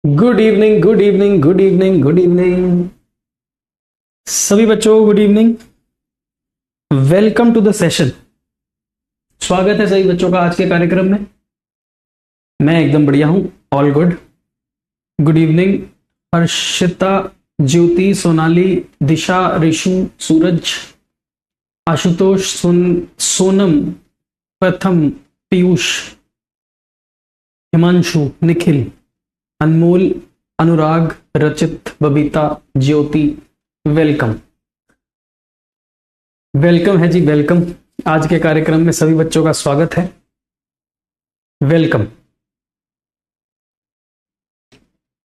Good evening, good evening, good evening, good evening सभी बच्चों। Good evening, welcome to the session. स्वागत है सभी बच्चों का आज के कार्यक्रम में। मैं एकदम बढ़िया हूं, all good. Good evening Harshita, Jyoti, Sonali, Disha, Rishu, Suraj, Ashutosh, Sonam, Pratham, Piyush, Himanshu, Nikhil, अनमोल, अनुराग, रचित, बबीता, ज्योति। वेलकम, वेलकम है जी, वेलकम। आज के कार्यक्रम में सभी बच्चों का स्वागत है। वेलकम।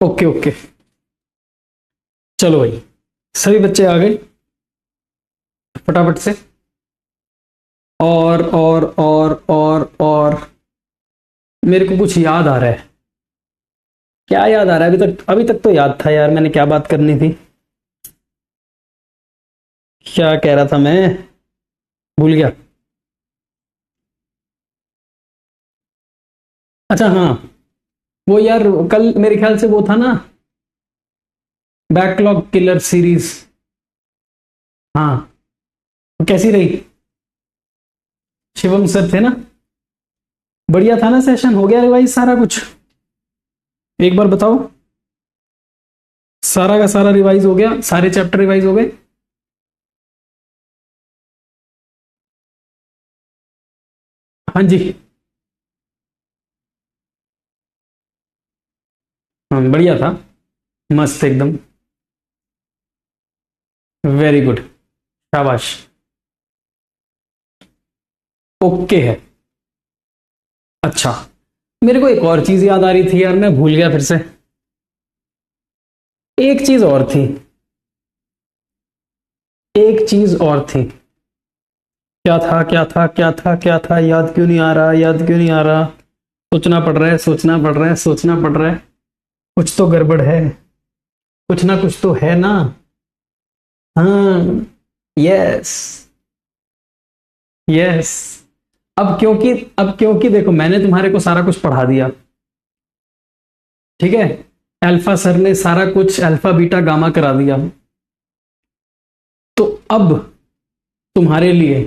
ओके ओके, चलो भाई, सभी बच्चे आ गए फटाफट से। और मेरे को कुछ याद आ रहा है। क्या याद आ रहा है? अभी तक तो याद था यार, मैंने क्या बात करनी थी, क्या कह रहा था मैं, भूल गया। अच्छा हाँ, वो यार कल मेरे ख्याल से वो था ना, बैकलॉग किलर सीरीज। हाँ, वो कैसी रही? शिवम सर थे ना, बढ़िया था ना सेशन? हो गया रिवाइज सारा कुछ? एक बार बताओ, सारा का सारा रिवाइज हो गया? सारे चैप्टर रिवाइज हो गए? हाँ जी, हाँ बढ़िया था, मस्त एकदम, वेरी गुड, शाबाश, ओके है। अच्छा, मेरे को एक और चीज याद आ रही थी यार, मैं भूल गया फिर से। एक चीज और थी, एक चीज और थी। क्या था, क्या था, क्या था, क्या था? याद क्यों नहीं आ रहा, याद क्यों नहीं आ रहा? सोचना पड़ रहा है, सोचना पड़ रहा है, सोचना पड़ रहा है। कुछ तो गड़बड़ है, कुछ ना कुछ तो है ना। हाँ, यस, यस। अब क्योंकि देखो, मैंने तुम्हारे को सारा कुछ पढ़ा दिया, ठीक है? अल्फा सर ने सारा कुछ अल्फा बीटा गामा करा दिया, तो अब तुम्हारे लिए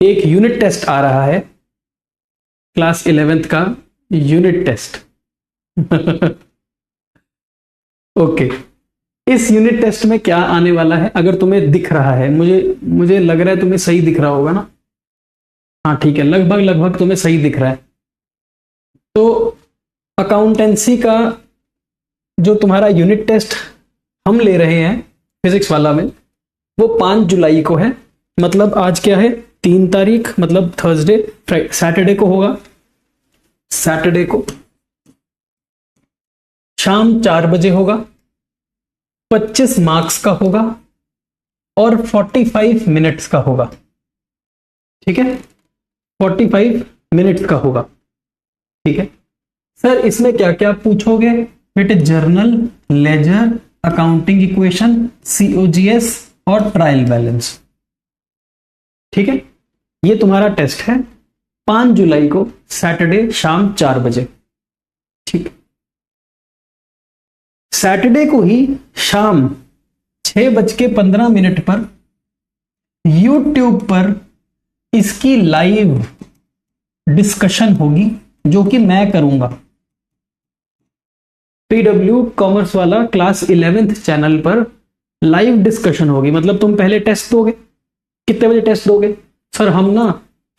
एक यूनिट टेस्ट आ रहा है, क्लास 11th का यूनिट टेस्ट। ओके, इस यूनिट टेस्ट में क्या आने वाला है, अगर तुम्हें दिख रहा है, मुझे लग रहा है तुम्हें सही दिख रहा होगा ना? हाँ ठीक है, लगभग लगभग तुम्हें सही दिख रहा है। तो अकाउंटेंसी का जो तुम्हारा यूनिट टेस्ट हम ले रहे हैं फिजिक्स वाला में, वो 5 जुलाई को है। मतलब आज क्या है, 3 तारीख, मतलब थर्सडे, सैटरडे को होगा। सैटरडे को शाम 4 बजे होगा, 25 मार्क्स का होगा और 45 मिनट्स का होगा, ठीक है? 45 मिनट्स का होगा, ठीक है सर? इसमें क्या क्या पूछोगे बेटे? Journal, ledger, accounting equation, COGS और ट्रायल बैलेंस, ठीक है? ये तुम्हारा टेस्ट है 5 जुलाई को, सैटरडे शाम 4 बजे, ठीक? सैटरडे को ही शाम 6:15 पर यूट्यूब पर इसकी लाइव डिस्कशन होगी, जो कि मैं करूंगा। पीडब्ल्यू कॉमर्स वाला क्लास 11th चैनल पर लाइव डिस्कशन होगी। मतलब तुम पहले टेस्ट दोगे, कितने बजे टेस्ट दोगे? सर हम ना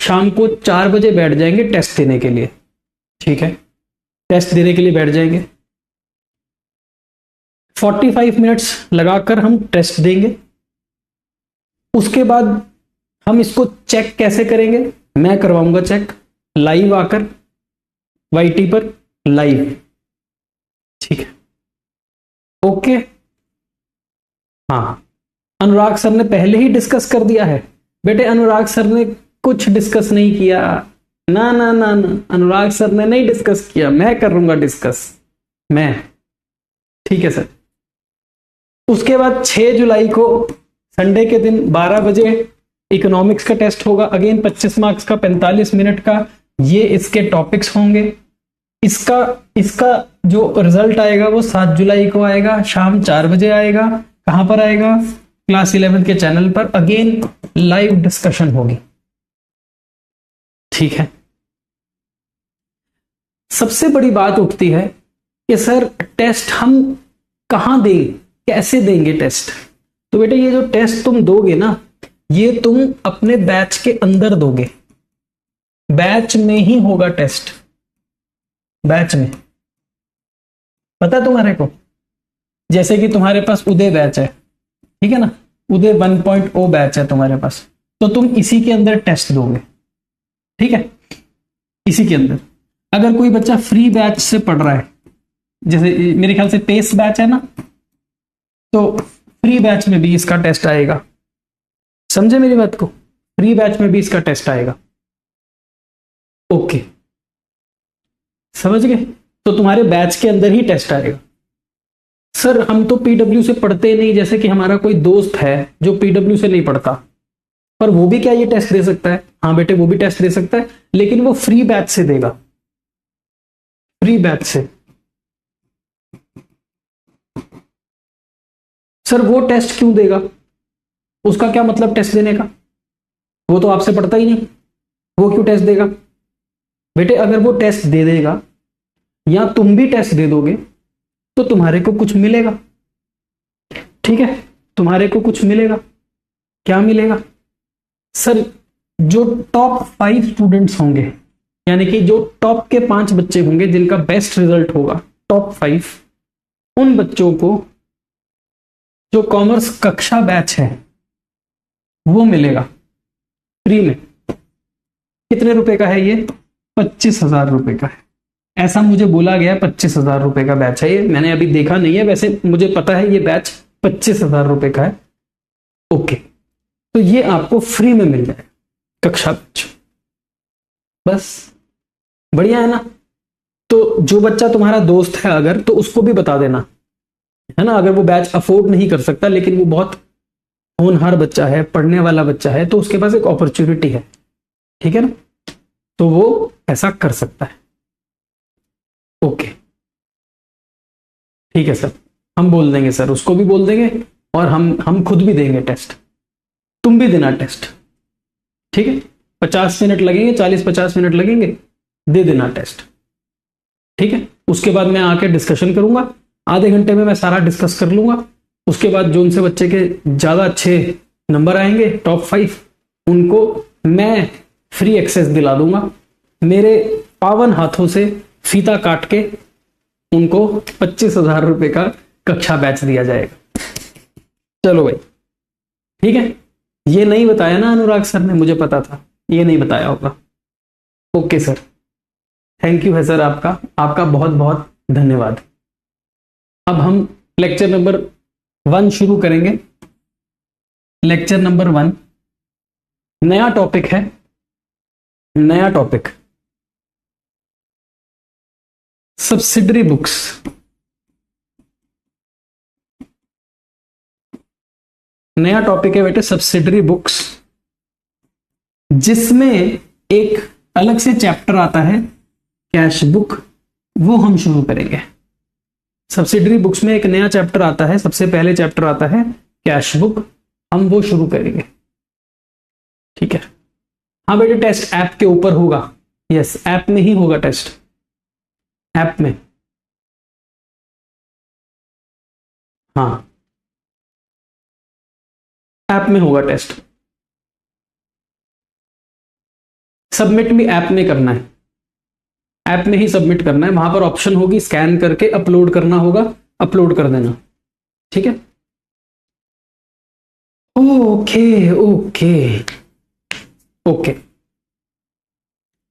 शाम को 4 बजे बैठ जाएंगे टेस्ट देने के लिए, ठीक है? टेस्ट देने के लिए बैठ जाएंगे, 45 मिनट्स लगाकर हम टेस्ट देंगे। उसके बाद हम इसको चेक कैसे करेंगे? मैं करवाऊंगा चेक लाइव आकर, वाईटी पर लाइव, ठीक है? ओके, हाँ। अनुराग सर ने पहले ही डिस्कस कर दिया है बेटे, अनुराग सर ने कुछ डिस्कस नहीं किया, ना ना ना ना, अनुराग सर ने नहीं डिस्कस किया, मैं करूंगा डिस्कस, मैं, ठीक है सर? उसके बाद 6 जुलाई को संडे के दिन 12 बजे इकोनॉमिक्स का टेस्ट होगा, अगेन 25 मार्क्स का, 45 मिनट का। ये इसके टॉपिक्स होंगे, इसका इसका जो रिजल्ट आएगा वो 7 जुलाई को आएगा, शाम 4 बजे आएगा। कहां पर आएगा? क्लास 11 के चैनल पर। अगेन लाइव डिस्कशन होगी, ठीक है। सबसे बड़ी बात उठती है कि सर टेस्ट हम कहां दें, कैसे देंगे टेस्ट? तो बेटा ये जो टेस्ट तुम दोगे ना, ये तुम अपने बैच के अंदर दोगे, बैच में ही होगा टेस्ट, बैच में। पता है तुम्हारे को? जैसे कि तुम्हारे पास उदय बैच है, ठीक है ना, उदय 1.0 बैच है तुम्हारे पास, तो तुम इसी के अंदर टेस्ट दोगे, ठीक है, इसी के अंदर। अगर कोई बच्चा फ्री बैच से पढ़ रहा है, जैसे मेरे ख्याल से पेस बैच है ना, तो फ्री बैच में भी इसका टेस्ट आएगा। समझे मेरी बात को? फ्री बैच में भी इसका टेस्ट आएगा। ओके, समझ गए? तो तुम्हारे बैच के अंदर ही टेस्ट आएगा। सर हम तो पीडब्ल्यू से पढ़ते नहीं, जैसे कि हमारा कोई दोस्त है जो पीडब्ल्यू से नहीं पढ़ता, पर वो भी क्या ये टेस्ट दे सकता है? हाँ बेटे, वो भी टेस्ट दे सकता है, लेकिन वो फ्री बैच से देगा, फ्री बैच से। सर वो टेस्ट क्यों देगा? उसका क्या मतलब टेस्ट देने का? वो तो आपसे पढ़ता ही नहीं, वो क्यों टेस्ट देगा? बेटे अगर वो टेस्ट दे देगा या तुम भी टेस्ट दे दोगे तो तुम्हारे को कुछ मिलेगा, ठीक है, तुम्हारे को कुछ मिलेगा। क्या मिलेगा? सर जो टॉप 5 स्टूडेंट्स होंगे, यानी कि जो टॉप के 5 बच्चे होंगे जिनका बेस्ट रिजल्ट होगा, टॉप 5, उन बच्चों को जो कॉमर्स कक्षा बैच है वो मिलेगा फ्री में। कितने रुपए का है ये? 25,000 रुपए का है, ऐसा मुझे बोला गया। 25,000 रुपए का बैच है ये, मैंने अभी देखा नहीं है, वैसे मुझे पता है ये बैच 25,000 रुपए का है। ओके, तो ये आपको फ्री में मिल जाए कक्षा बैच, बस बढ़िया है ना। तो जो बच्चा तुम्हारा दोस्त है अगर, तो उसको भी बता देना, है ना। अगर वो बैच अफोर्ड नहीं कर सकता लेकिन वो बहुत होनहार बच्चा है, पढ़ने वाला बच्चा है, तो उसके पास एक अपॉर्चुनिटी है, ठीक है ना, तो वो ऐसा कर सकता है। ओके, ठीक है सर, हम बोल देंगे सर, उसको भी बोल देंगे, और हम खुद भी देंगे टेस्ट, तुम भी देना टेस्ट, ठीक है। 50 मिनट लगेंगे, 40-50 मिनट लगेंगे, दे देना टेस्ट, ठीक है। उसके बाद मैं आके डिस्कशन करूंगा, आधे घंटे में मैं सारा डिस्कस कर लूंगा। उसके बाद जो उनसे बच्चे के ज्यादा अच्छे नंबर आएंगे, टॉप 5, उनको मैं फ्री एक्सेस दिला दूंगा, मेरे पावन हाथों से फीता काट के उनको 25,000 रुपए का कक्षा बैच दिया जाएगा। चलो भाई, ठीक है। ये नहीं बताया ना अनुराग सर ने, मुझे पता था ये नहीं बताया होगा। ओके सर, थैंक यू है सर, आपका बहुत बहुत धन्यवाद। अब हम लेक्चर नंबर 1 शुरू करेंगे। लेक्चर नंबर 1 नया टॉपिक है, नया टॉपिक सब्सिडरी बुक्स। नया टॉपिक है बेटे सब्सिडरी बुक्स, जिसमें एक अलग से चैप्टर आता है कैश बुक, वो हम शुरू करेंगे। सब्सिडरी बुक्स में एक नया चैप्टर आता है, सबसे पहले चैप्टर आता है कैश बुक, हम वो शुरू करेंगे, ठीक है। हाँ बेटे, टेस्ट ऐप के ऊपर होगा, यस ऐप में ही होगा टेस्ट, ऐप में, हाँ ऐप में होगा टेस्ट। सबमिट भी ऐप में करना है, ऐप में ही सबमिट करना है, वहां पर ऑप्शन होगी स्कैन करके अपलोड करना होगा, अपलोड कर देना, ठीक है। ओके ओके ओके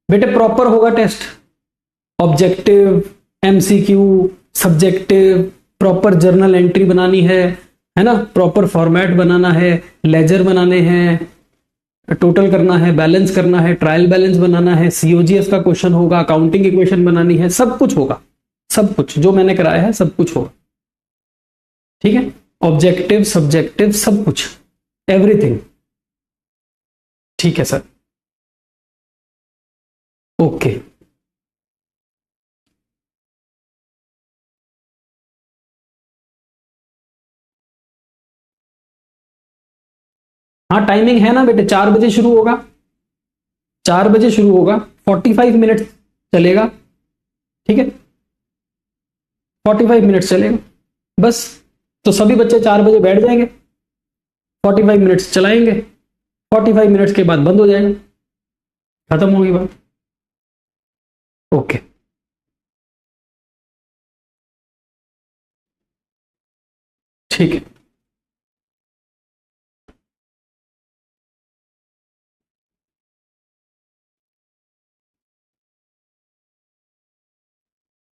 बेटे, प्रॉपर होगा test, objective, MCQ, subjective, proper journal entry बनानी है ना, प्रॉपर फॉर्मेट बनाना है, लेजर बनाने हैं, टोटल करना है, बैलेंस करना है, ट्रायल बैलेंस बनाना है, सीओजीएस का क्वेश्चन होगा, अकाउंटिंग इक्वेशन बनानी है, सब कुछ होगा, सब कुछ जो मैंने कराया है सब कुछ होगा, ठीक है। ऑब्जेक्टिव, सब्जेक्टिव, सब कुछ, एवरीथिंग, ठीक है सर। ओके, हाँ टाइमिंग है ना बेटे, 4 बजे शुरू होगा, 4 बजे शुरू होगा, 45 मिनट चलेगा, ठीक है, 45 मिनट चलेगा बस। तो सभी बच्चे 4 बजे बैठ जाएंगे, 45 मिनट्स चलाएंगे, 45 मिनट्स के बाद बंद हो जाएगा, खत्म होगी बात। ओके, ठीक है।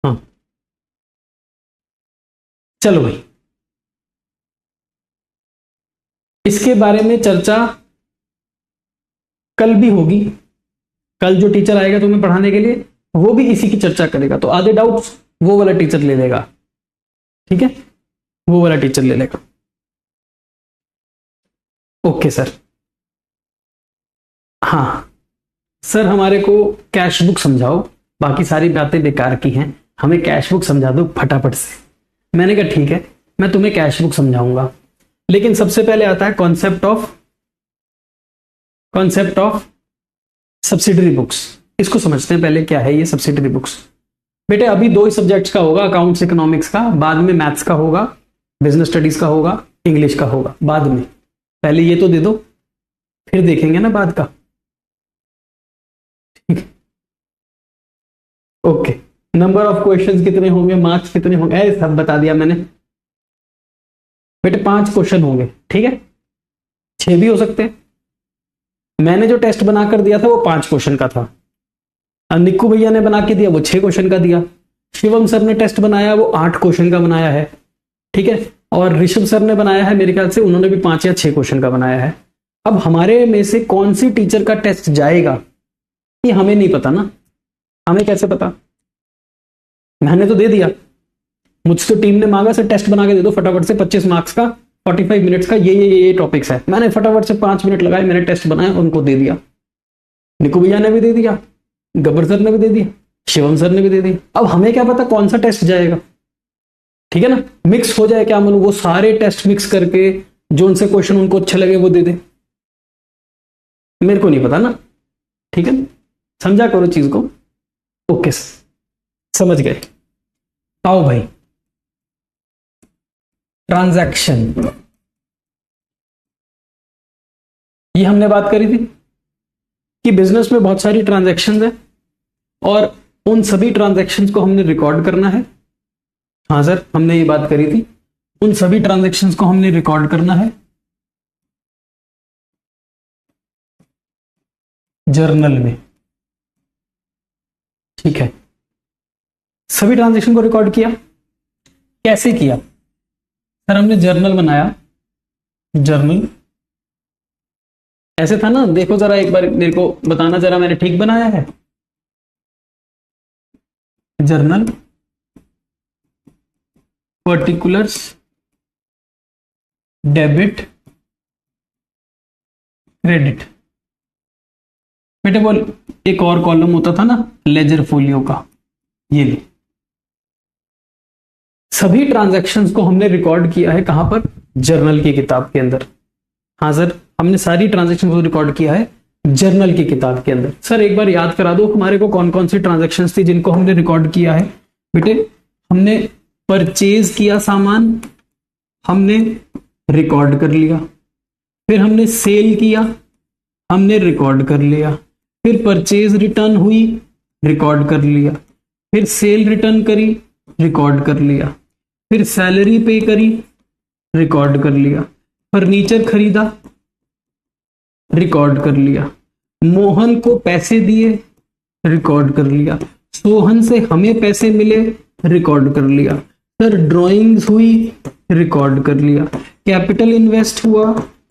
हाँ चलो भाई, इसके बारे में चर्चा कल भी होगी। कल जो टीचर आएगा तुम्हें पढ़ाने के लिए वो भी इसी की चर्चा करेगा, तो आधे डाउट्स वो वाला टीचर ले लेगा, ठीक है, वो वाला टीचर ले लेगा। Okay sir. हाँ सर, हमारे को कैश बुक समझाओ, बाकी सारी बातें बेकार की हैं, हमें कैश बुक समझा दो फटाफट से। मैंने कहा ठीक है, मैं तुम्हें कैश बुक समझाऊंगा, लेकिन सबसे पहले आता है कॉन्सेप्ट ऑफ सब्सिडरी बुक्स। इसको समझते हैं पहले, क्या है ये सब्सिडरी बुक्स। बेटे अभी 2 ही सब्जेक्ट्स का होगा, अकाउंट्स इकोनॉमिक्स का, बाद में मैथ्स का होगा, बिजनेस स्टडीज का होगा, इंग्लिश का होगा बाद में। पहले ये तो दे दो, फिर देखेंगे ना बाद का, ठीक है। ओके, नंबर ऑफ क्वेश्चंस कितने होंगे, मार्क्स कितने होंगे, सब बता दिया मैंने। बेटे 5 क्वेश्चन होंगे, ठीक है, 6 भी हो सकते हैं। मैंने जो टेस्ट बनाकर दिया था वो 5 क्वेश्चन का था, और निक्कू भैया ने बना के दिया वो 6 क्वेश्चन का दिया। शिवम सर ने टेस्ट बनाया वो 8 क्वेश्चन का बनाया है, ठीक है, और ऋषभ सर ने बनाया है मेरे ख्याल से, उन्होंने भी 5 या 6 क्वेश्चन का बनाया है। अब हमारे में से कौन सी टीचर का टेस्ट जाएगा ये हमें नहीं पता ना, हमें कैसे पता। मैंने तो दे दिया, मुझसे तो टीम ने मांगा सर टेस्ट बना के दे दो फटाफट से 25 मार्क्स का, 45 मिनट्स का, ये टॉपिक्स है। मैंने फटाफट से 5 मिनट लगाए, मैंने टेस्ट बनाया, उनको दे दिया। निकू भैया ने भी दे दिया, गब्बर सर ने भी दे दिया, शिवम सर ने भी दे दिया। अब हमें क्या पता कौन सा टेस्ट जाएगा, ठीक है ना, मिक्स हो जाए, क्या मालूम वो सारे टेस्ट मिक्स करके जो उनसे क्वेश्चन उनको अच्छे लगे वो दे दे, मेरे को नहीं पता ना, ठीक है, समझा करो चीज को। ओके समझ गए। आओ भाई, ट्रांजैक्शन, ये हमने बात करी थी कि बिजनेस में बहुत सारी ट्रांजैक्शंस है और उन सभी ट्रांजैक्शंस को हमने रिकॉर्ड करना है। हाँ सर, हमने ये बात करी थी, उन सभी ट्रांजैक्शंस को हमने रिकॉर्ड करना है जर्नल में, ठीक है। सभी ट्रांजैक्शन को रिकॉर्ड किया, कैसे किया सर, हमने जर्नल बनाया, जर्नल ऐसे था ना, देखो जरा एक बार मेरे को बताना जरा, मैंने ठीक बनाया है। जर्नल पर्टिकुलर्स डेबिट क्रेडिट, बेटे बोल, एक और कॉलम होता था ना लेजर फोलियो का, ये ले। सभी ट्रांजैक्शंस को हमने रिकॉर्ड किया है कहां पर, जर्नल की किताब के अंदर। हाँ सर, हमने सारी ट्रांजैक्शन को रिकॉर्ड किया है जर्नल की किताब के अंदर। सर एक बार याद करा दो हमारे को कौन कौन सी ट्रांजैक्शंस थी जिनको हमने रिकॉर्ड किया है। बेटे हमने परचेज किया सामान, हमने रिकॉर्ड कर लिया, फिर हमने सेल किया, हमने रिकॉर्ड कर लिया, फिर परचेज रिटर्न हुई, रिकॉर्ड कर लिया, फिर सेल रिटर्न करी, रिकॉर्ड कर लिया, फिर सैलरी पे करी, रिकॉर्ड कर लिया, फर्नीचर खरीदा, रिकॉर्ड कर लिया, मोहन को पैसे दिए, रिकॉर्ड कर लिया, सोहन से हमें पैसे मिले, रिकॉर्ड कर लिया, सर ड्राइंग्स हुई, रिकॉर्ड कर लिया, कैपिटल इन्वेस्ट हुआ,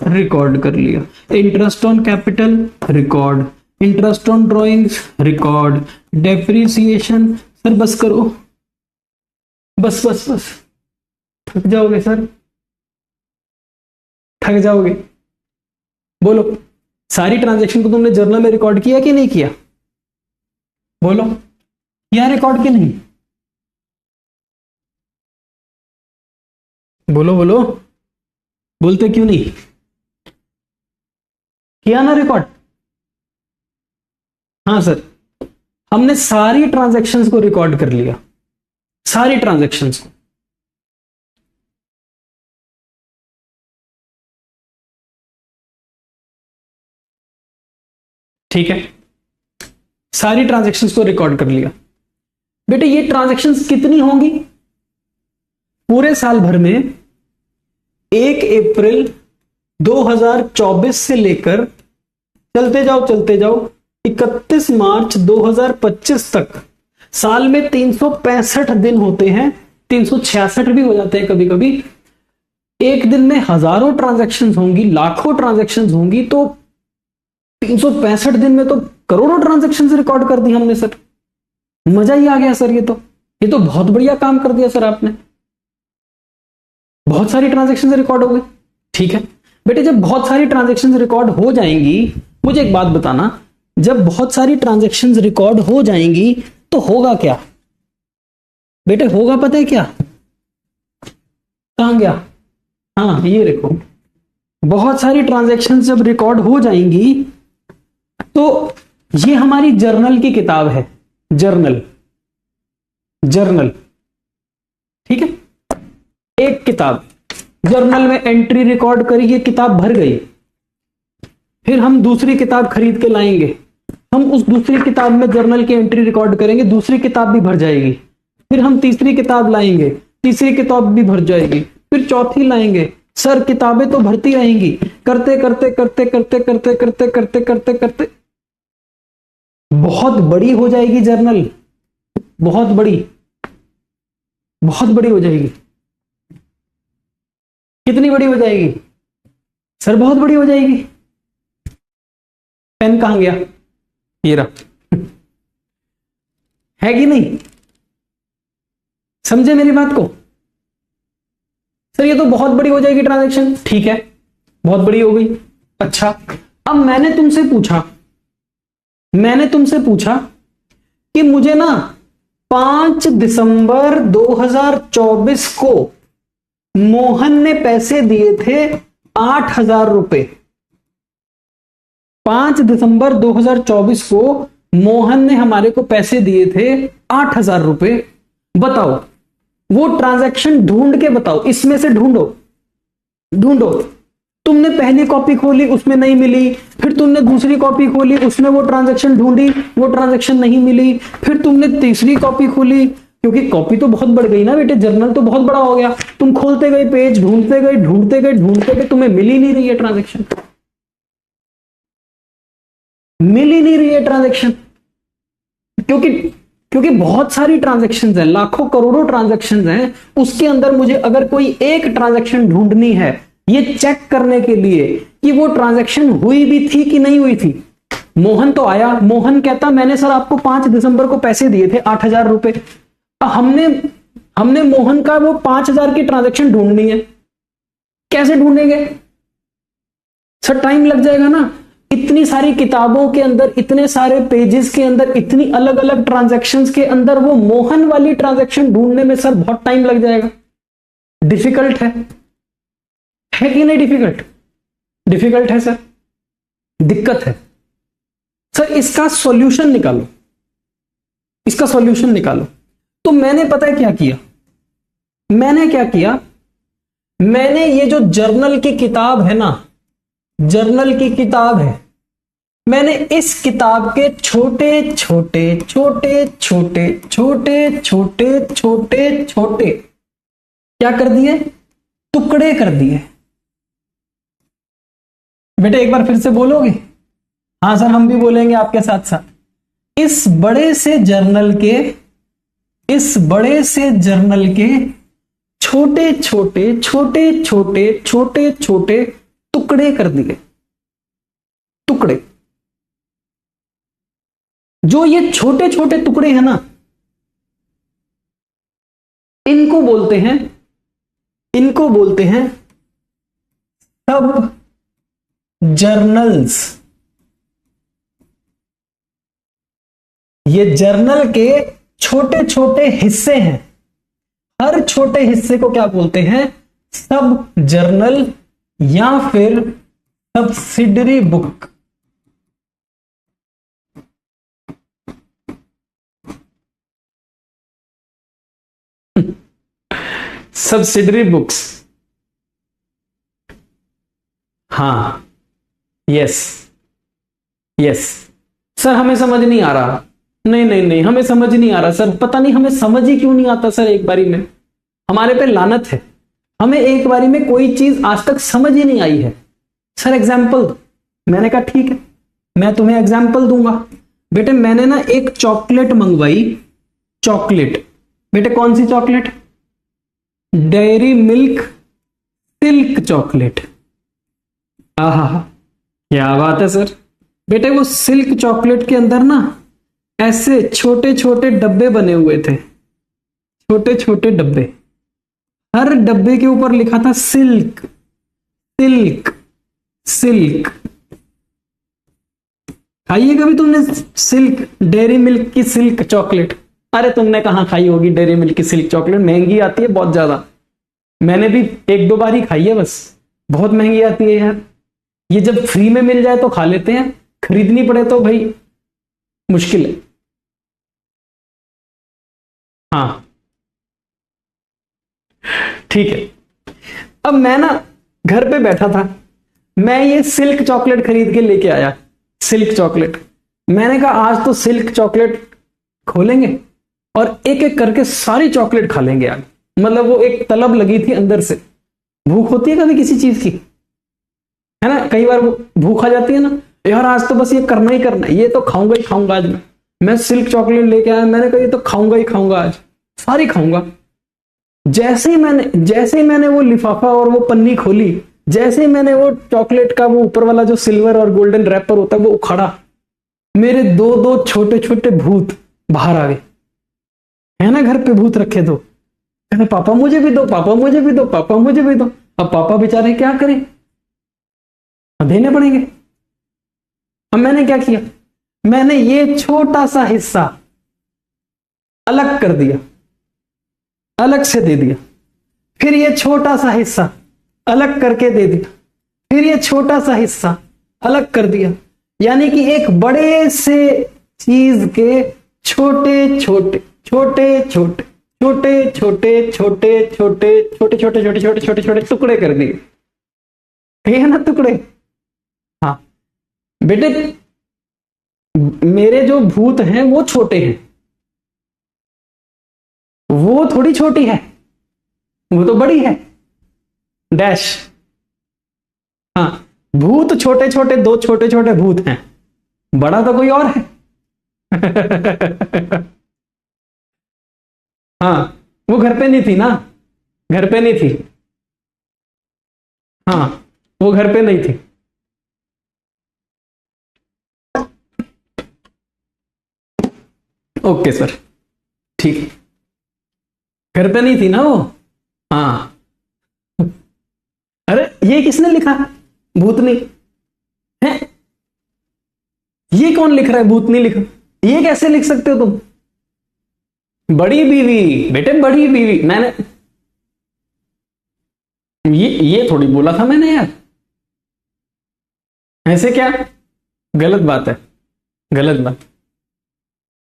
रिकॉर्ड कर लिया, interest on capital, record, interest on drawings, record, depreciation. Sir बस करो, बस बस बस, थक जाओगे सर, थक जाओगे। बोलो, सारी ट्रांजैक्शन को तुमने जर्नल में रिकॉर्ड किया कि नहीं किया, बोलो, किया रिकॉर्ड कि नहीं, बोलो बोलो, बोलते क्यों नहीं। किया ना रिकॉर्ड? हाँ सर, हमने सारी ट्रांजैक्शंस को रिकॉर्ड कर लिया, सारी ट्रांजैक्शंस को। ठीक है, सारी ट्रांजैक्शंस को रिकॉर्ड कर लिया। बेटे ये ट्रांजैक्शंस कितनी होंगी पूरे साल भर में? 1 अप्रैल 2024 से लेकर चलते जाओ 31 मार्च 2025 तक, साल में 365 दिन होते हैं, 366 भी हो जाते हैं कभी कभी। एक दिन में हजारों ट्रांजैक्शंस होंगी, लाखों ट्रांजैक्शंस होंगी, तो 365 दिन में तो करोड़ों ट्रांजैक्शंस रिकॉर्ड कर दी हमने सर। मजा ही आ गया सर, ये तो बहुत बढ़िया काम कर दिया सर आपने, बहुत सारी ट्रांजैक्शंस रिकॉर्ड हो गई। ठीक है बेटे, जब बहुत सारी ट्रांजैक्शंस रिकॉर्ड हो जाएंगी, मुझे एक बात बताना, जब बहुत सारी ट्रांजैक्शंस रिकॉर्ड हो जाएंगी तो होगा क्या बेटे? होगा पता है क्या? कहां गया? हाँ ये देखो, बहुत सारी ट्रांजैक्शंस जब रिकॉर्ड हो जाएंगी तो ये हमारी जर्नल की किताब है, जर्नल। ठीक है, एक किताब जर्नल में एंट्री रिकॉर्ड करी, ये किताब भर गई। फिर हम दूसरी किताब खरीद के लाएंगे, हम उस दूसरी किताब में जर्नल की एंट्री रिकॉर्ड करेंगे, दूसरी किताब भी भर जाएगी। फिर हम तीसरी किताब लाएंगे, तीसरी किताब भी भर जाएगी। फिर चौथी लाएंगे। सर किताबें तो भरती रहेंगी, करते करते करते करते करते करते करते करते करते बहुत बड़ी हो जाएगी जर्नल, बहुत बड़ी हो जाएगी। कितनी बड़ी हो जाएगी सर? बहुत बड़ी हो जाएगी। पेन कहां गया? ये रहा। है कि नहीं? समझे मेरी बात को? सर ये तो बहुत बड़ी हो जाएगी ट्रांजैक्शन। ठीक है, बहुत बड़ी हो गई। अच्छा, अब मैंने तुमसे पूछा कि मुझे ना 5 दिसंबर 2024 को मोहन ने पैसे दिए थे 8,000 रुपए। 5 दिसंबर 2024 को मोहन ने हमारे को पैसे दिए थे 8,000 रुपए। बताओ, वो ट्रांजैक्शन ढूंढ के बताओ, इसमें से ढूंढो। तुमने पहली कॉपी खोली, उसमें नहीं मिली। फिर तुमने दूसरी कॉपी खोली, उसमें वो ट्रांजैक्शन ढूंढी, वो ट्रांजैक्शन नहीं मिली। फिर तुमने तीसरी कॉपी खोली, क्योंकि कॉपी तो बहुत बढ़ गई ना बेटे, जर्नल तो बहुत बड़ा हो गया। तुम खोलते गए पेज, ढूंढते गए, तुम्हें मिल ही नहीं रही है ट्रांजैक्शन, मिल ही नहीं रही है ट्रांजैक्शन। क्योंकि बहुत सारी ट्रांजैक्शंस हैं, लाखों करोड़ों ट्रांजैक्शंस हैं। उसके अंदर मुझे अगर कोई एक ट्रांजैक्शन ढूंढनी है, ये चेक करने के लिए कि वो ट्रांजैक्शन हुई भी थी कि नहीं हुई थी। मोहन तो आया, मोहन कहता मैंने सर आपको 5 दिसंबर को पैसे दिए थे 8,000 रुपए। हमने मोहन का वो 5,000 की ट्रांजैक्शन ढूंढनी है। कैसे ढूंढेंगे सर? टाइम लग जाएगा ना। इतनी सारी किताबों के अंदर, इतने सारे पेजेस के अंदर, इतनी अलग अलग ट्रांजैक्शंस के अंदर वो मोहन वाली ट्रांजैक्शन ढूंढने में सर बहुत टाइम लग जाएगा। डिफिकल्ट है कि नहीं? डिफिकल्ट है सर, दिक्कत है सर। इसका सॉल्यूशन निकालो। तो मैंने पता है क्या किया? मैंने ये जो जर्नल की किताब है ना, मैंने इस किताब के छोटे क्या कर दिए? टुकड़े कर दिए। बेटे एक बार फिर से बोलोगे? हाँ सर, हम भी बोलेंगे आपके साथ साथ। इस बड़े से जर्नल के छोटे टुकड़े कर दिए। टुकड़े, जो ये छोटे टुकड़े हैं ना, इनको बोलते हैं सब जर्नल्स। ये जर्नल के छोटे हिस्से हैं। हर छोटे हिस्से को क्या बोलते हैं? सब जर्नल या फिर सब्सिडरी बुक। सब्सिडरी बुक्स, हाँ, यस यस। सर हमें समझ नहीं आ रहा, नहीं नहीं नहीं हमें समझ नहीं आ रहा सर, पता नहीं हमें समझ ही क्यों नहीं आता सर, एक बारी में हमारे पे लानत है, हमें एक बारी में कोई चीज आज तक समझ ही नहीं आई है। सर एग्जाम्पल दो। मैंने कहा ठीक है मैं तुम्हें एग्जाम्पल दूंगा। बेटे मैंने ना एक चॉकलेट मंगवाई, चॉकलेट, बेटे कौन सी chocolate? Dairy Milk Silk chocolate. आहा क्या बात है सर। बेटे वो सिल्क चॉकलेट के अंदर ना ऐसे छोटे छोटे डब्बे बने हुए थे, छोटे छोटे डब्बे, हर डब्बे के ऊपर लिखा था सिल्क सिल्क सिल्क। खाइए कभी तुमने सिल्क, डेयरी मिल्क की सिल्क चॉकलेट? अरे तुमने कहां खाई होगी डेयरी मिल्क की सिल्क चॉकलेट, महंगी आती है बहुत ज्यादा, मैंने भी एक दो बार ही खाई है बस, बहुत महंगी आती है यार। ये जब फ्री में मिल जाए तो खा लेते हैं, खरीदनी पड़े तो भाई मुश्किल है। हाँ ठीक है। अब मैं ना घर पे बैठा था, मैं ये सिल्क चॉकलेट खरीद के लेके आया, सिल्क चॉकलेट। मैंने कहा आज तो सिल्क चॉकलेट खोलेंगे और एक एक करके सारी चॉकलेट खा लेंगे आज। मतलब वो एक तलब लगी थी अंदर से, भूख होती है कभी किसी चीज की, है ना, कई बार वो भूख आ जाती है ना, यार आज तो बस ये करना ही करना है, ये तो खाऊंगा ही खाऊंगा आज मैं सिल्क चॉकलेट लेके आया, मैंने कहा ये तो खाऊंगा ही खाऊंगा आज, सारी खाऊंगा। जैसे ही मैंने वो लिफाफा और वो पन्नी खोली, जैसे ही मैंने वो चॉकलेट का वो ऊपर वाला जो सिल्वर और गोल्डन रैपर होता है वो उखाड़ा, मेरे दो दो छोटे छोटे भूत बाहर आ गए। है ना घर पे भूत रखे दो, कहते पापा मुझे भी दो, पापा मुझे भी दो, पापा मुझे भी दो। अब पापा बेचारे क्या करें, देने पड़ेंगे। अब मैंने क्या किया, मैंने ये छोटा सा हिस्सा अलग कर दिया, अलग से दे दिया, फिर ये छोटा सा हिस्सा अलग करके दे दिया, फिर ये छोटा सा हिस्सा अलग कर दिया। यानी कि एक बड़े से चीज के छोटे छोटे छोटे छोटे छोटे छोटे छोटे छोटे छोटे छोटे छोटे छोटे छोटे छोटे टुकड़े कर दिए, है ना टुकड़े। हाँ बेटे मेरे जो भूत हैं वो छोटे हैं, वो थोड़ी छोटी है, वो तो बड़ी है डैश। हाँ भूत छोटे छोटे, दो छोटे छोटे भूत हैं, बड़ा तो कोई और है। हाँ वो घर पे नहीं थी ना, घर पे नहीं थी, हाँ वो घर पे नहीं थी। ओके सर ठीक, घर पे नहीं थी ना वो। हाँ अरे ये किसने लिखा, भूतनी है, ये कौन लिख रहा है, भूतनी लिखा, ये कैसे लिख सकते हो तुम? बड़ी बीवी बेटे, बड़ी बीवी, मैंने ये थोड़ी बोला था मैंने यार, ऐसे क्या, गलत बात है, गलत बात।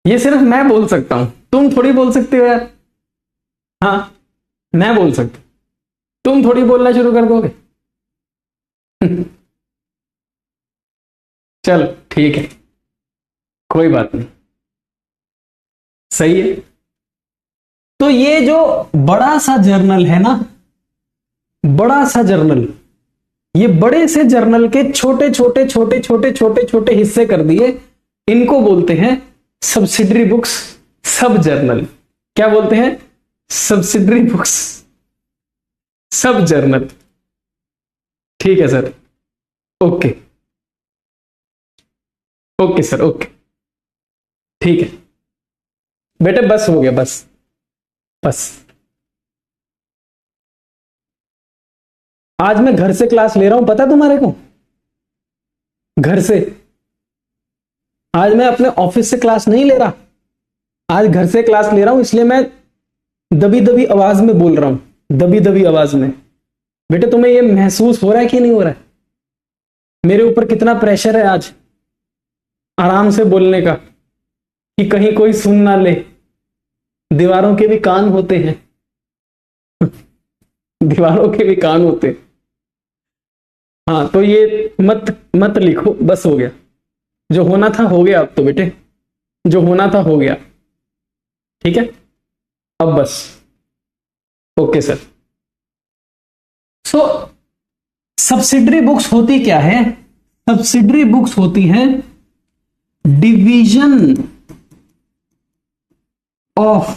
ये सिर्फ मैं बोल सकता हूं, तुम थोड़ी बोल सकते हो यार। हाँ मैं बोल सकता, तुम थोड़ी बोलना शुरू कर दोगे। चल ठीक है कोई बात नहीं, सही है। तो ये जो बड़ा सा जर्नल है ना, बड़ा सा जर्नल, ये बड़े से जर्नल के छोटे छोटे छोटे छोटे छोटे छोटे हिस्से कर दिए, इनको बोलते हैं सब्सिडरी बुक्स, सब जर्नल। क्या बोलते हैं? सब्सिडरी बुक्स, सब जर्नल। ठीक है sir, okay okay sir, okay ठीक है बेटे, बस हो गया, बस बस। आज मैं घर से क्लास ले रहा हूं, पता है तुम्हारे को? घर से, आज मैं अपने ऑफिस से क्लास नहीं ले रहा, आज घर से क्लास ले रहा हूं, इसलिए मैं दबी दबी आवाज में बोल रहा हूं, दबी दबी आवाज में। बेटे तुम्हें यह महसूस हो रहा है कि नहीं हो रहा है मेरे ऊपर कितना प्रेशर है आज आराम से बोलने का, कि कहीं कोई सुन ना ले, दीवारों के भी कान होते हैं, दीवारों के भी कान होते हैं। हाँ, तो ये मत मत लिखो, बस हो गया। जो होना था हो गया, अब तो बेटे जो होना था हो गया। ठीक है, अब बस। Okay sir. So subsidiary books होती क्या है? सब्सिडरी बुक्स होती हैं division of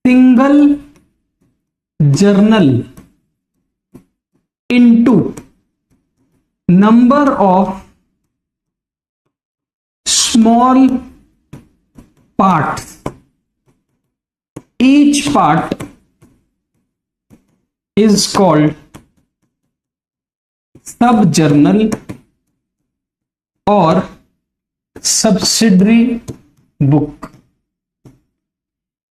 single journal into number of small parts, each part is called sub journal और सब्सिडरी बुक।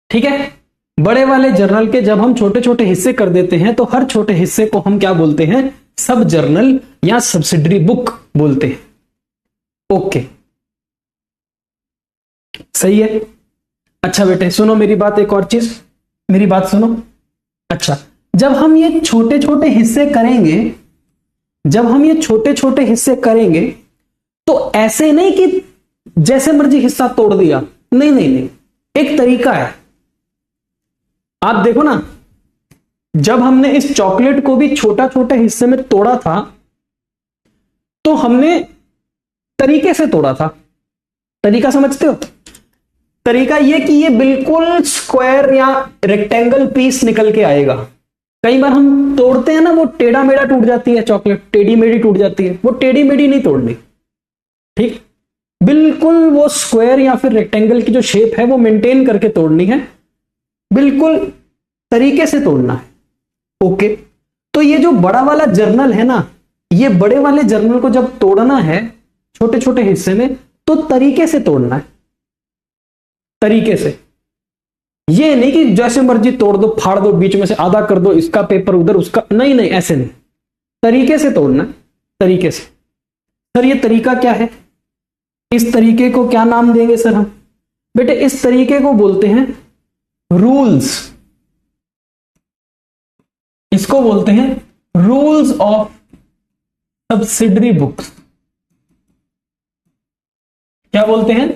ठीक है, बड़े वाले जर्नल के जब हम छोटे छोटे हिस्से कर देते हैं तो हर छोटे हिस्से को हम क्या बोलते हैं? सब जर्नल या सब्सिडरी बुक बोलते हैं। ओके, सही है। अच्छा बेटे सुनो मेरी बात, एक और चीज, मेरी बात सुनो। अच्छा, जब हम ये छोटे छोटे हिस्से करेंगे, जब हम ये छोटे छोटे हिस्से करेंगे तो ऐसे नहीं कि जैसे मर्जी हिस्सा तोड़ दिया, नहीं नहीं नहीं, एक तरीका है। आप देखो ना, जब हमने इस चॉकलेट को भी छोटा छोटे हिस्से में तोड़ा था तो हमने तरीके से तोड़ा था। तरीका समझते हो? तरीका यह कि ये बिल्कुल स्क्वायर या रेक्टेंगल पीस निकल के आएगा। कई बार हम तोड़ते हैं ना, वो टेढ़ा मेढ़ा टूट जाती है चॉकलेट, टेढ़ी मेढ़ी टूट जाती है, वो टेढ़ी मेढ़ी नहीं तोड़नी। ठीक, बिल्कुल वो स्क्वायर या फिर रेक्टेंगल की जो शेप है वो मेंटेन करके तोड़नी है, बिल्कुल तरीके से तोड़ना है। ओके, तो ये जो बड़ा वाला जर्नल है ना, ये बड़े वाले जर्नल को जब तोड़ना है छोटे छोटे हिस्से में तो तरीके से तोड़ना है, तरीके से। ये नहीं कि जैसे मर्जी तोड़ दो, फाड़ दो, बीच में से आधा कर दो, इसका पेपर उधर उसका, नहीं नहीं, ऐसे नहीं, तरीके से तोड़ना है, तरीके से। सर ये तरीका क्या है? इस तरीके को क्या नाम देंगे सर हम? बेटे इस तरीके को बोलते हैं रूल्स। इसको बोलते हैं रूल्स ऑफ सब्सिडरी बुक्स। क्या बोलते हैं?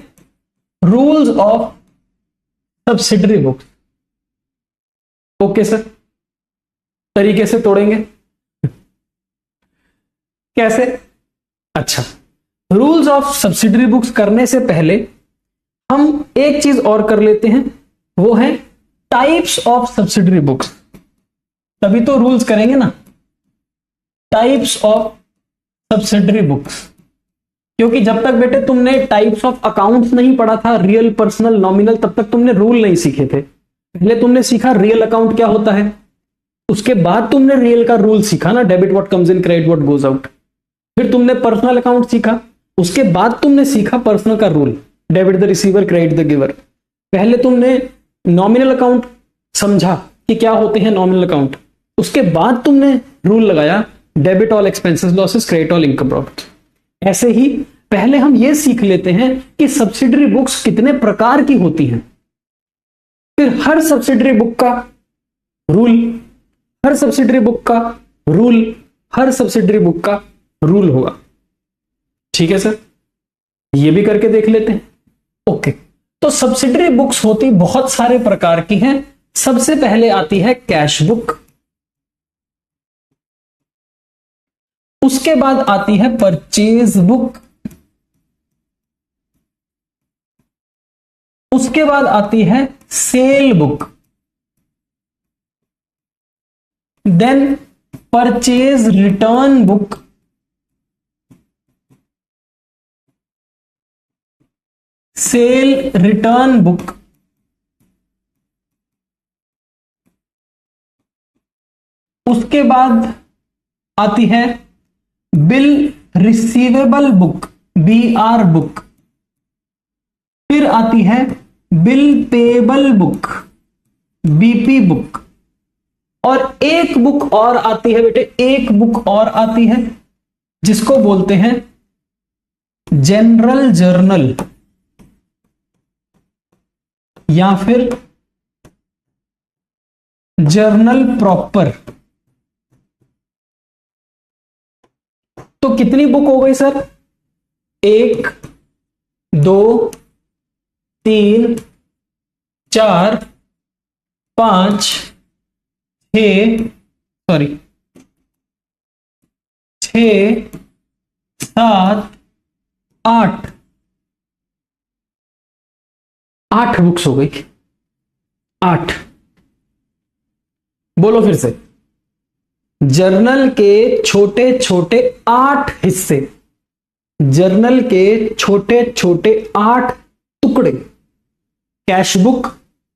Rules of subsidiary books. Okay sir, तरीके से तोड़ेंगे। कैसे? अच्छा, रूल्स ऑफ सब्सिडरी बुक्स करने से पहले हम एक चीज और कर लेते हैं, वो है टाइप्स ऑफ सब्सिडरी बुक्स। तभी तो रूल्स करेंगे ना, टाइप्स ऑफ सब्सिडरी बुक्स। क्योंकि जब तक बेटे तुमने टाइप्स ऑफ अकाउंट्स नहीं पढ़ा था, रियल, पर्सनल, नॉमिनल, तब तक तुमने रूल नहीं सीखे थे। पहले तुमने सीखा रियल अकाउंट क्या होता है, उसके बाद तुमने रियल का रूल सीखा ना, debit what comes in, credit what goes out. फिर तुमने पर्सनल अकाउंट सीखा, उसके बाद तुमने सीखा पर्सनल का rule, debit the receiver, credit the giver. पहले तुमने नॉमिनल अकाउंट समझा कि क्या होते हैं नॉमिनल अकाउंट, उसके बाद तुमने रूल लगाया debit all expenses losses, credit all income profit. ऐसे ही पहले हम ये सीख लेते हैं कि सब्सिडरी बुक्स कितने प्रकार की होती हैं, फिर हर सब्सिडरी बुक का रूल, हर सब्सिडरी बुक का रूल, हर सब्सिडरी बुक का रूल होगा। ठीक है सर, ये भी करके देख लेते हैं। ओके, तो सब्सिडरी बुक्स होती बहुत सारे प्रकार की हैं। सबसे पहले आती है कैश बुक, उसके बाद आती है परचेज बुक, उसके बाद आती है sale book, then purchase return book, sale return book, उसके बाद आती है bill receivable book, BR book, फिर आती है bill payable book, BP book, और एक बुक और आती है बेटे, एक बुक और आती है जिसको बोलते हैं जनरल जर्नल या फिर जर्नल प्रॉपर। तो कितनी बुक हो गई सर? 1 2 3 4 5 6 सॉरी 6 7 8 8 बुक्स हो गई। 8। बोलो फिर से। जर्नल के छोटे छोटे 8 हिस्से, जर्नल के छोटे छोटे 8 टुकड़े। Cash book,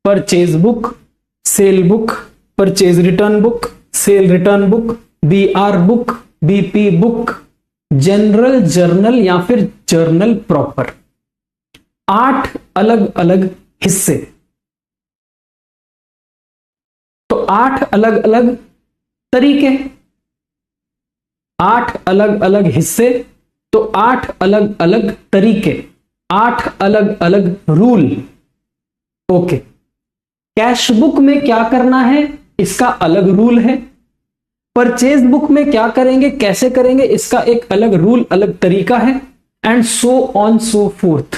purchase book, sale book, purchase return book, sale return book, BR book, BP book, general journal या फिर जर्नल प्रॉपर। 8 अलग अलग हिस्से। तो 8 अलग अलग तरीके, 8 अलग अलग हिस्से, तो 8 अलग अलग तरीके, 8 अलग अलग रूल। ओके। कैश बुक में क्या करना है इसका अलग रूल है। परचेज बुक में क्या करेंगे, कैसे करेंगे, इसका एक अलग रूल, अलग तरीका है। And so on so fourth.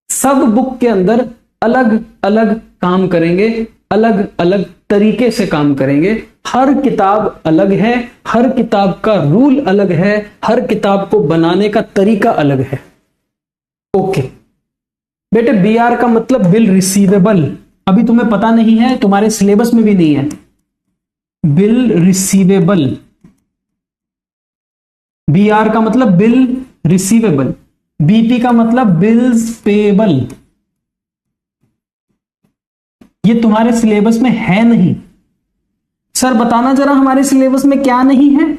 सब बुक के अंदर अलग अलग काम करेंगे, अलग अलग तरीके से काम करेंगे। हर किताब अलग है, हर किताब का रूल अलग है, हर किताब को बनाने का तरीका अलग है। ओके बेटे, बीआर का मतलब बिल रिसीवेबल। अभी तुम्हें पता नहीं है, तुम्हारे सिलेबस में भी नहीं है। बिल रिसीवेबल, बीआर का मतलब बिल रिसीवेबल। बीपी का मतलब बिल्स पेएबल। ये तुम्हारे सिलेबस में है नहीं। सर बताना जरा हमारे सिलेबस में क्या नहीं है।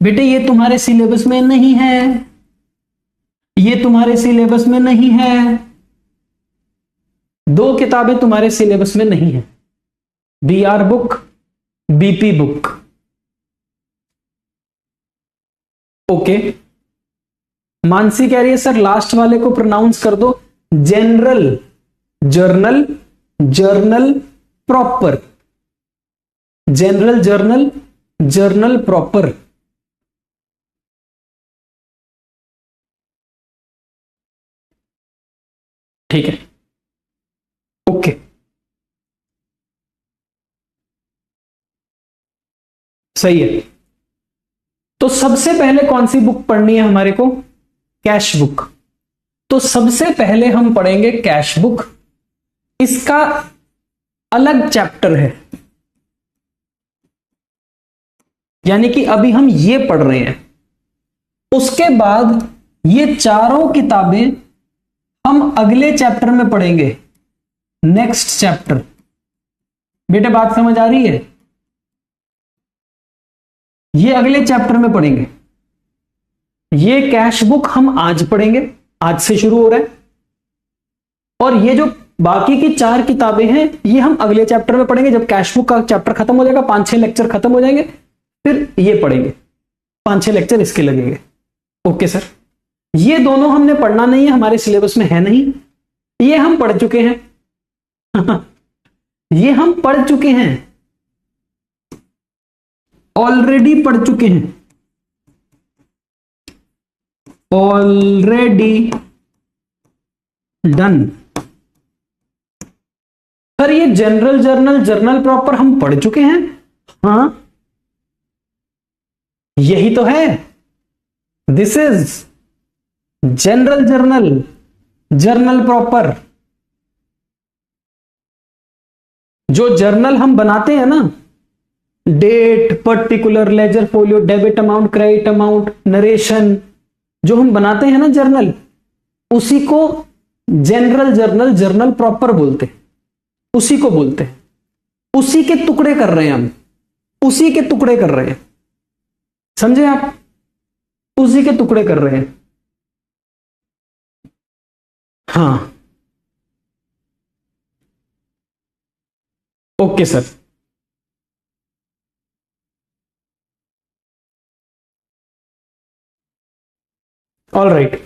बेटे ये तुम्हारे सिलेबस में नहीं है, ये तुम्हारे सिलेबस में नहीं है। 2 किताबें तुम्हारे सिलेबस में नहीं है, BR book, BP book. Okay. Mansi कह रही है सर लास्ट वाले को प्रोनाउंस कर दो। General journal, journal proper. General journal, journal proper. ठीक है। ओके। सही है। तो सबसे पहले कौन सी बुक पढ़नी है हमारे को? Cash book. तो सबसे पहले हम पढ़ेंगे कैश बुक। इसका अलग चैप्टर है, यानी कि अभी हम ये पढ़ रहे हैं। उसके बाद ये चारों किताबें हम अगले चैप्टर में पढ़ेंगे, नेक्स्ट चैप्टर। बेटे बात समझ आ रही है? ये अगले चैप्टर में पढ़ेंगे। ये कैश बुक हम आज पढ़ेंगे, आज से शुरू हो रहा है। और ये जो बाकी की 4 किताबें हैं ये हम अगले चैप्टर में पढ़ेंगे। जब कैश बुक का चैप्टर खत्म हो जाएगा, 5-6 लेक्चर खत्म हो जाएंगे, फिर ये पढ़ेंगे, 5-6 लेक्चर इसके लगेंगे। Okay sir. ये दोनों हमने पढ़ना नहीं है, हमारे सिलेबस में है नहीं, ये हम पढ़ चुके हैं। ये हम पढ़ चुके हैं, ऑलरेडी पढ़ चुके हैं, ऑलरेडी डन। सर ये जनरल जर्नल, जर्नल प्रॉपर हम पढ़ चुके हैं। हां यही तो है। This is general journal, journal proper. जो जर्नल हम बनाते हैं ना, date, particular, ledger folio, debit amount, credit amount, narration, जो हम बनाते हैं ना जर्नल, उसी को जनरल जर्नल, जर्नल प्रॉपर बोलते हैं। उसी को बोलते हैं। उसी के टुकड़े कर रहे हैं हम, उसी के टुकड़े कर रहे हैं। समझे आप? उसी के टुकड़े कर रहे हैं। हां ओके सर। All right.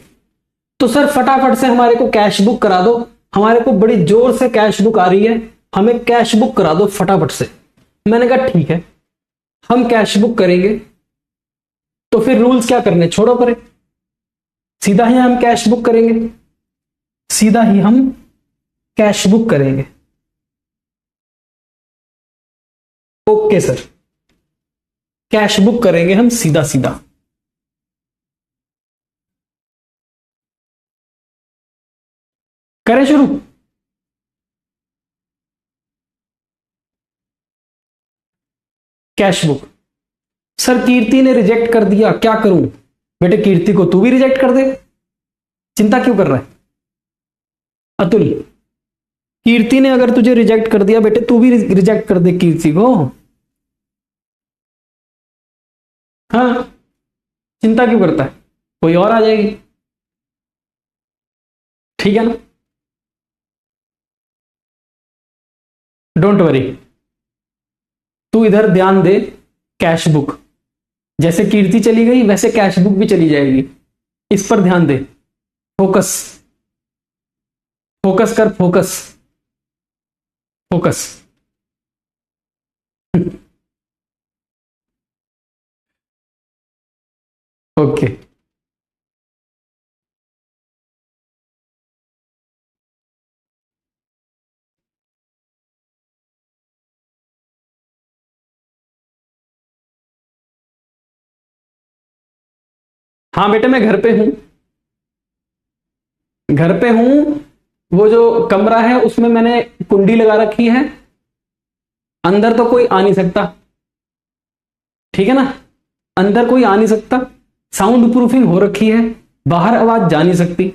तो सर फटाफट से हमारे को कैश बुक करा दो। हमारे को बड़ी जोर से कैश बुक आ रही है, हमें कैश बुक करा दो फटाफट से। मैंने कहा ठीक है, हम कैश बुक करेंगे। तो फिर रूल्स क्या करने, छोड़ो परे, सीधा ही हम कैश बुक करेंगे, सीधा ही हम कैश बुक करेंगे। ओके सर, कैश बुक करेंगे हम सीधा सीधा। करें शुरू। Cash book. सर कीर्ति ने रिजेक्ट कर दिया, क्या करूं? बेटे कीर्ति को तू भी रिजेक्ट कर दे, चिंता क्यों कर रहा है? अतुल, कीर्ति ने अगर तुझे रिजेक्ट कर दिया बेटे, तू भी रिजेक्ट कर दे कीर्ति को। हाँ, चिंता क्यों करता है, कोई और आ जाएगी, ठीक है ना? डोंट वरी, तू इधर ध्यान दे। कैश बुक, जैसे कीर्ति चली गई वैसे कैश बुक भी चली जाएगी, इस पर ध्यान दे। फोकस, फोकस कर, फोकस फोकस। ओके, हाँ बेटे मैं घर पे हूं, घर पे हूं। वो जो कमरा है उसमें मैंने कुंडी लगा रखी है, अंदर तो कोई आ नहीं सकता, ठीक है ना? अंदर कोई आ नहीं सकता, साउंड प्रूफिंग हो रखी है, बाहर आवाज जा नहीं सकती,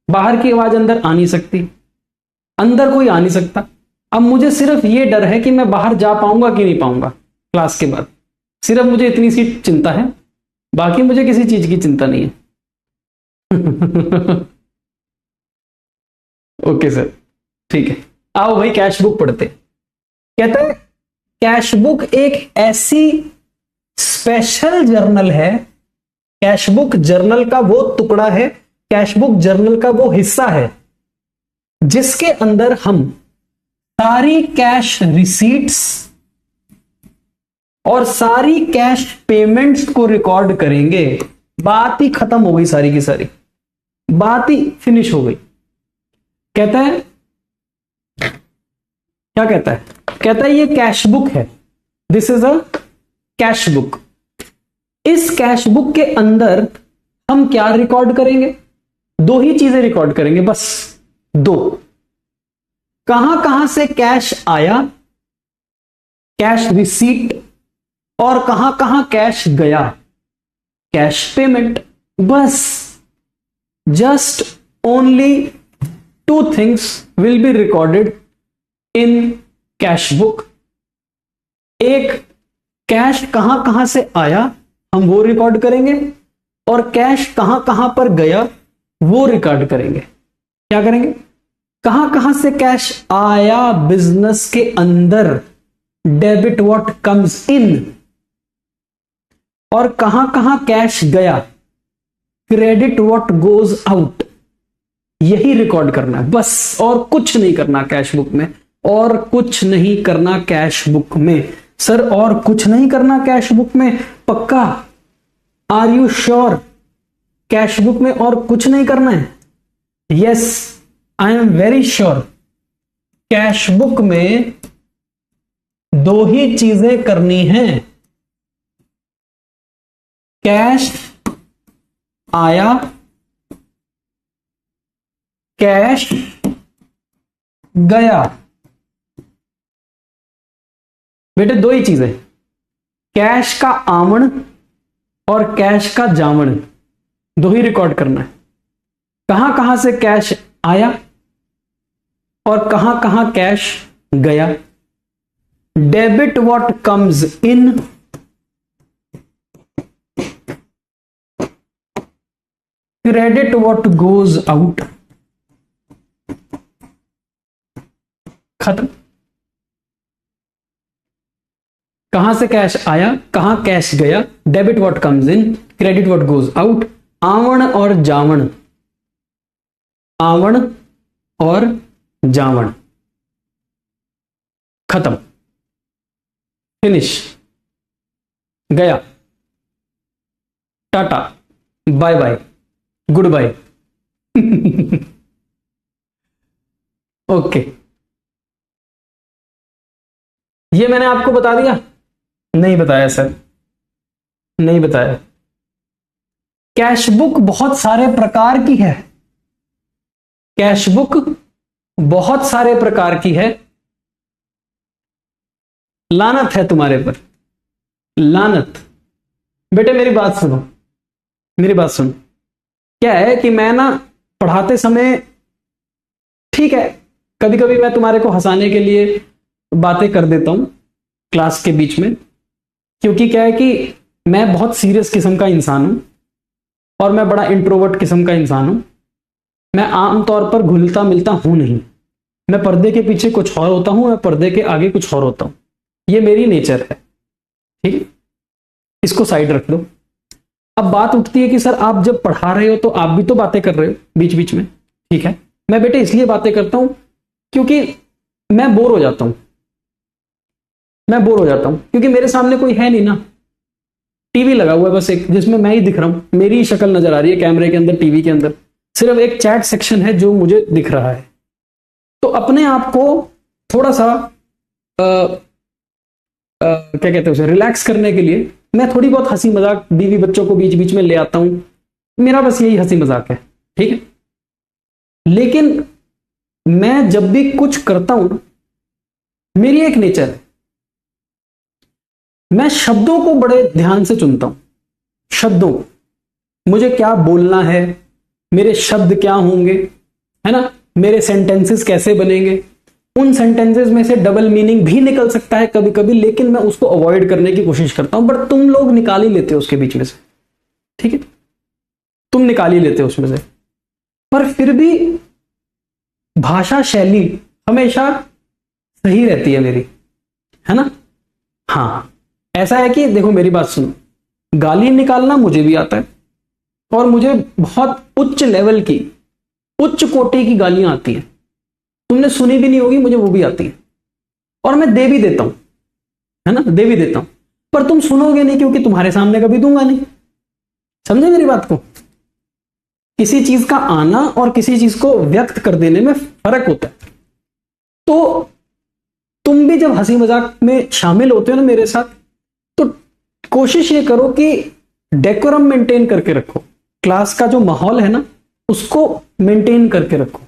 बाहर की आवाज अंदर आ नहीं सकती, अंदर कोई आ नहीं सकता। अब मुझे सिर्फ ये डर है कि मैं बाहर जा पाऊंगा कि नहीं पाऊंगा क्लास के बाद, सिर्फ मुझे इतनी सी चिंता है, बाकी मुझे किसी चीज की चिंता नहीं है। ओके सर, ठीक है, आओ भाई कैश बुक पढ़ते। कहता है कैश बुक एक ऐसी स्पेशल जर्नल है, कैश बुक जर्नल का वो टुकड़ा है, कैश बुक जर्नल का वो हिस्सा है जिसके अंदर हम सारी कैश रिसीट्स और सारी कैश पेमेंट्स को रिकॉर्ड करेंगे। बात ही खत्म हो गई, सारी की सारी बात ही फिनिश हो गई। कहता है, क्या कहता है? कहता है ये कैश बुक है, this is a cash book. इस कैश बुक के अंदर हम क्या रिकॉर्ड करेंगे? दो ही चीजें रिकॉर्ड करेंगे, बस दो। कहां कहां से कैश आया, कैश रिसीट, और कहां कहां कैश गया, कैश पेमेंट। बस, just only two things will be recorded in cash book. एक, कैश कहां कहां से आया हम वो रिकॉर्ड करेंगे, और कैश कहां कहां पर गया वो रिकॉर्ड करेंगे। क्या करेंगे? कहां कहां से कैश आया बिजनेस के अंदर, डेबिट व्हाट कम्स इन, और कहां कहां कैश गया, क्रेडिट व्हाट गोज आउट। यही रिकॉर्ड करना है बस, और कुछ नहीं करना कैश बुक में, और कुछ नहीं करना कैश बुक में। सर और कुछ नहीं करना कैश बुक में, पक्का? Are you sure? Cash book में और कुछ नहीं करना है? Yes, I am very sure. Cash book में दो ही चीजें करनी हैं, कैश आया, कैश गया। बेटे दो ही चीजें, कैश का आमण और कैश का जामण, दो ही रिकॉर्ड करना है। कहां कहां से कैश आया और कहां कहां कैश गया, debit what comes in, credit what goes out. खत्म। कहां से कैश आया, कहां कैश गया, debit what comes in, credit what goes out, आवण और जावण, आवण और जावण। खत्म, फिनिश, गया, tata, bye bye, good bye. Okay, ये मैंने आपको बता दिया? नहीं बताया सर, नहीं बताया। कैश बुक बहुत सारे प्रकार की है, कैश बुक बहुत सारे प्रकार की है। लानत है तुम्हारे पर, लानत। बेटे मेरी बात सुनो, मेरी बात सुनो। क्या है कि मैं ना पढ़ाते समय, ठीक है, कभी कभी मैं तुम्हारे को हंसाने के लिए बातें कर देता हूं क्लास के बीच में, क्योंकि क्या है कि मैं बहुत सीरियस किस्म का इंसान हूं और मैं बड़ा इंट्रोवर्ट किस्म का इंसान हूं। मैं आमतौर पर घुलता मिलता हूं नहीं, मैं पर्दे के पीछे कुछ और होता हूं, मैं पर्दे के आगे कुछ और होता हूं। ये मेरी नेचर है, ठीक है, इसको साइड रख दो। अब बात उठती है कि सर आप जब पढ़ा रहे हो तो आप भी तो बातें कर रहे हो बीच बीच में, ठीक है। मैं बेटे इसलिए बातें करता हूं क्योंकि मैं बोर हो जाता हूं, मैं बोर हो जाता हूं क्योंकि मेरे सामने कोई है नहीं ना, टीवी लगा हुआ है बस एक, जिसमें मैं ही दिख रहा हूं, मेरी ही शक्ल नजर आ रही है कैमरे के अंदर, टीवी के अंदर सिर्फ एक चैट सेक्शन है जो मुझे दिख रहा है। तो अपने आप को थोड़ा सा क्या कहते हैं उसे, रिलैक्स करने के लिए मैं थोड़ी बहुत हंसी मजाक बीवी बच्चों को बीच बीच में ले आता हूं, मेरा बस यही हंसी मजाक है, ठीक है। लेकिन मैं जब भी कुछ करता हूं, मेरी एक नेचर है, मैं शब्दों को बड़े ध्यान से चुनता हूं। शब्दों, मुझे क्या बोलना है, मेरे शब्द क्या होंगे, है ना, मेरे सेंटेंसेस कैसे बनेंगे। उन सेंटेंसेस में से डबल मीनिंग भी निकल सकता है कभी कभी, लेकिन मैं उसको अवॉइड करने की कोशिश करता हूं। बट तुम लोग निकाल ही लेते हो उसके बीच में से, ठीक है, तुम निकाल ही लेते हो उसमें से। पर फिर भी भाषा शैली हमेशा सही रहती है मेरी, है ना। हाँ, ऐसा है कि देखो मेरी बात सुनो, गाली निकालना मुझे भी आता है और मुझे बहुत उच्च लेवल की, उच्च कोटि की गालियां आती हैं। तुमने सुनी भी नहीं होगी, मुझे वो भी आती है और मैं दे भी देता हूं, है ना, दे भी देता हूं। पर तुम सुनोगे नहीं क्योंकि तुम्हारे सामने कभी दूंगा नहीं। समझे मेरी बात को? किसी चीज का आना और किसी चीज को व्यक्त कर देने में फर्क होता है। तो तुम भी जब हंसी मजाक में शामिल होते हो ना मेरे साथ, तो कोशिश ये करो कि डेकोरम मेंटेन करके रखो, क्लास का जो माहौल है ना उसको मेंटेन करके रखो।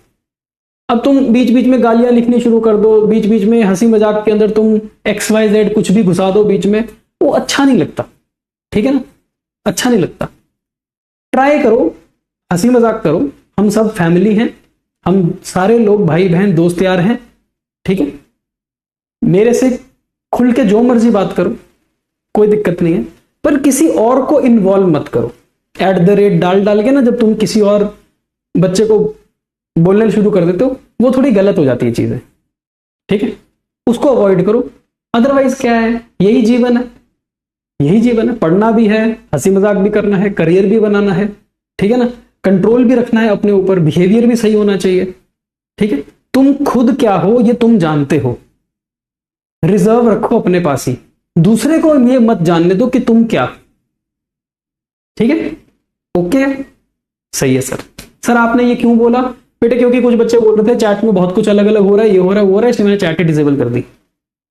अब तुम बीच बीच में गालियां लिखनी शुरू कर दो, बीच बीच में हंसी मजाक के अंदर तुम XYZ कुछ भी घुसा दो बीच में, वो अच्छा नहीं लगता, ठीक है ना, अच्छा नहीं लगता। ट्राई करो, हंसी मजाक करो, हम सब फैमिली हैं, हम सारे लोग भाई बहन दोस्त यार हैं, ठीक है। मेरे से खुल के जो मर्जी बात करो, कोई दिक्कत नहीं है, पर किसी और को इन्वॉल्व मत करो। @ डाल डाल के ना जब तुम किसी और बच्चे को बोलने शुरू कर देते हो, वो थोड़ी गलत हो जाती है चीजें, ठीक है, उसको अवॉइड करो। अदरवाइज क्या है, यही जीवन है, यही जीवन है, पढ़ना भी है, हंसी मजाक भी करना है, करियर भी बनाना है, ठीक है ना, कंट्रोल भी रखना है अपने ऊपर, बिहेवियर भी सही होना चाहिए, ठीक है। तुम खुद क्या हो ये तुम जानते हो, रिजर्व रखो अपने पास ही, दूसरे को ये मत जानने दो कि तुम क्या, ठीक है, ओके, सही है सर। सर आपने ये क्यों बोला बेटे? क्योंकि कुछ बच्चे बोल रहे थे चैट में बहुत कुछ अलग अलग हो रहा है, ये हो रहा है वो हो रहा है, इसलिए मैंने चैट डिसेबल कर दी।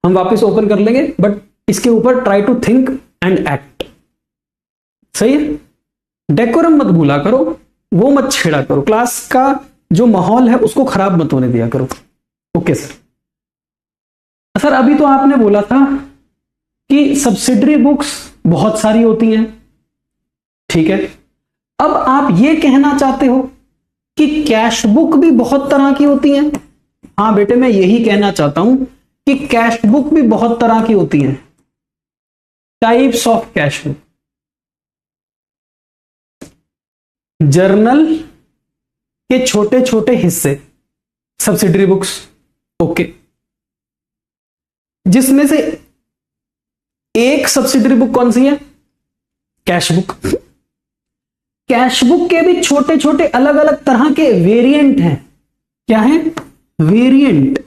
हम वापस ओपन कर लेंगे, बट इसके ऊपर try to think and act, सही है। डेकोरम मत भूला करो, वो मत छेड़ा करो, क्लास का जो माहौल है उसको खराब मत होने दिया करो। Okay sir. सर अभी तो आपने बोला था कि सब्सिडरी बुक्स बहुत सारी होती हैं, ठीक है। अब आप ये कहना चाहते हो कि कैश बुक भी बहुत तरह की होती हैं? हाँ बेटे, मैं यही कहना चाहता हूं कि कैश बुक भी बहुत तरह की होती हैं, types of cash book. Journal के छोटे छोटे हिस्से, सब्सिडरी बुक्स, ओके, जिसमें से एक सब्सिडरी बुक कौन सी है? Cash book. कैश बुक के भी छोटे छोटे अलग अलग तरह के वेरिएंट हैं। क्या है? वेरिएंट।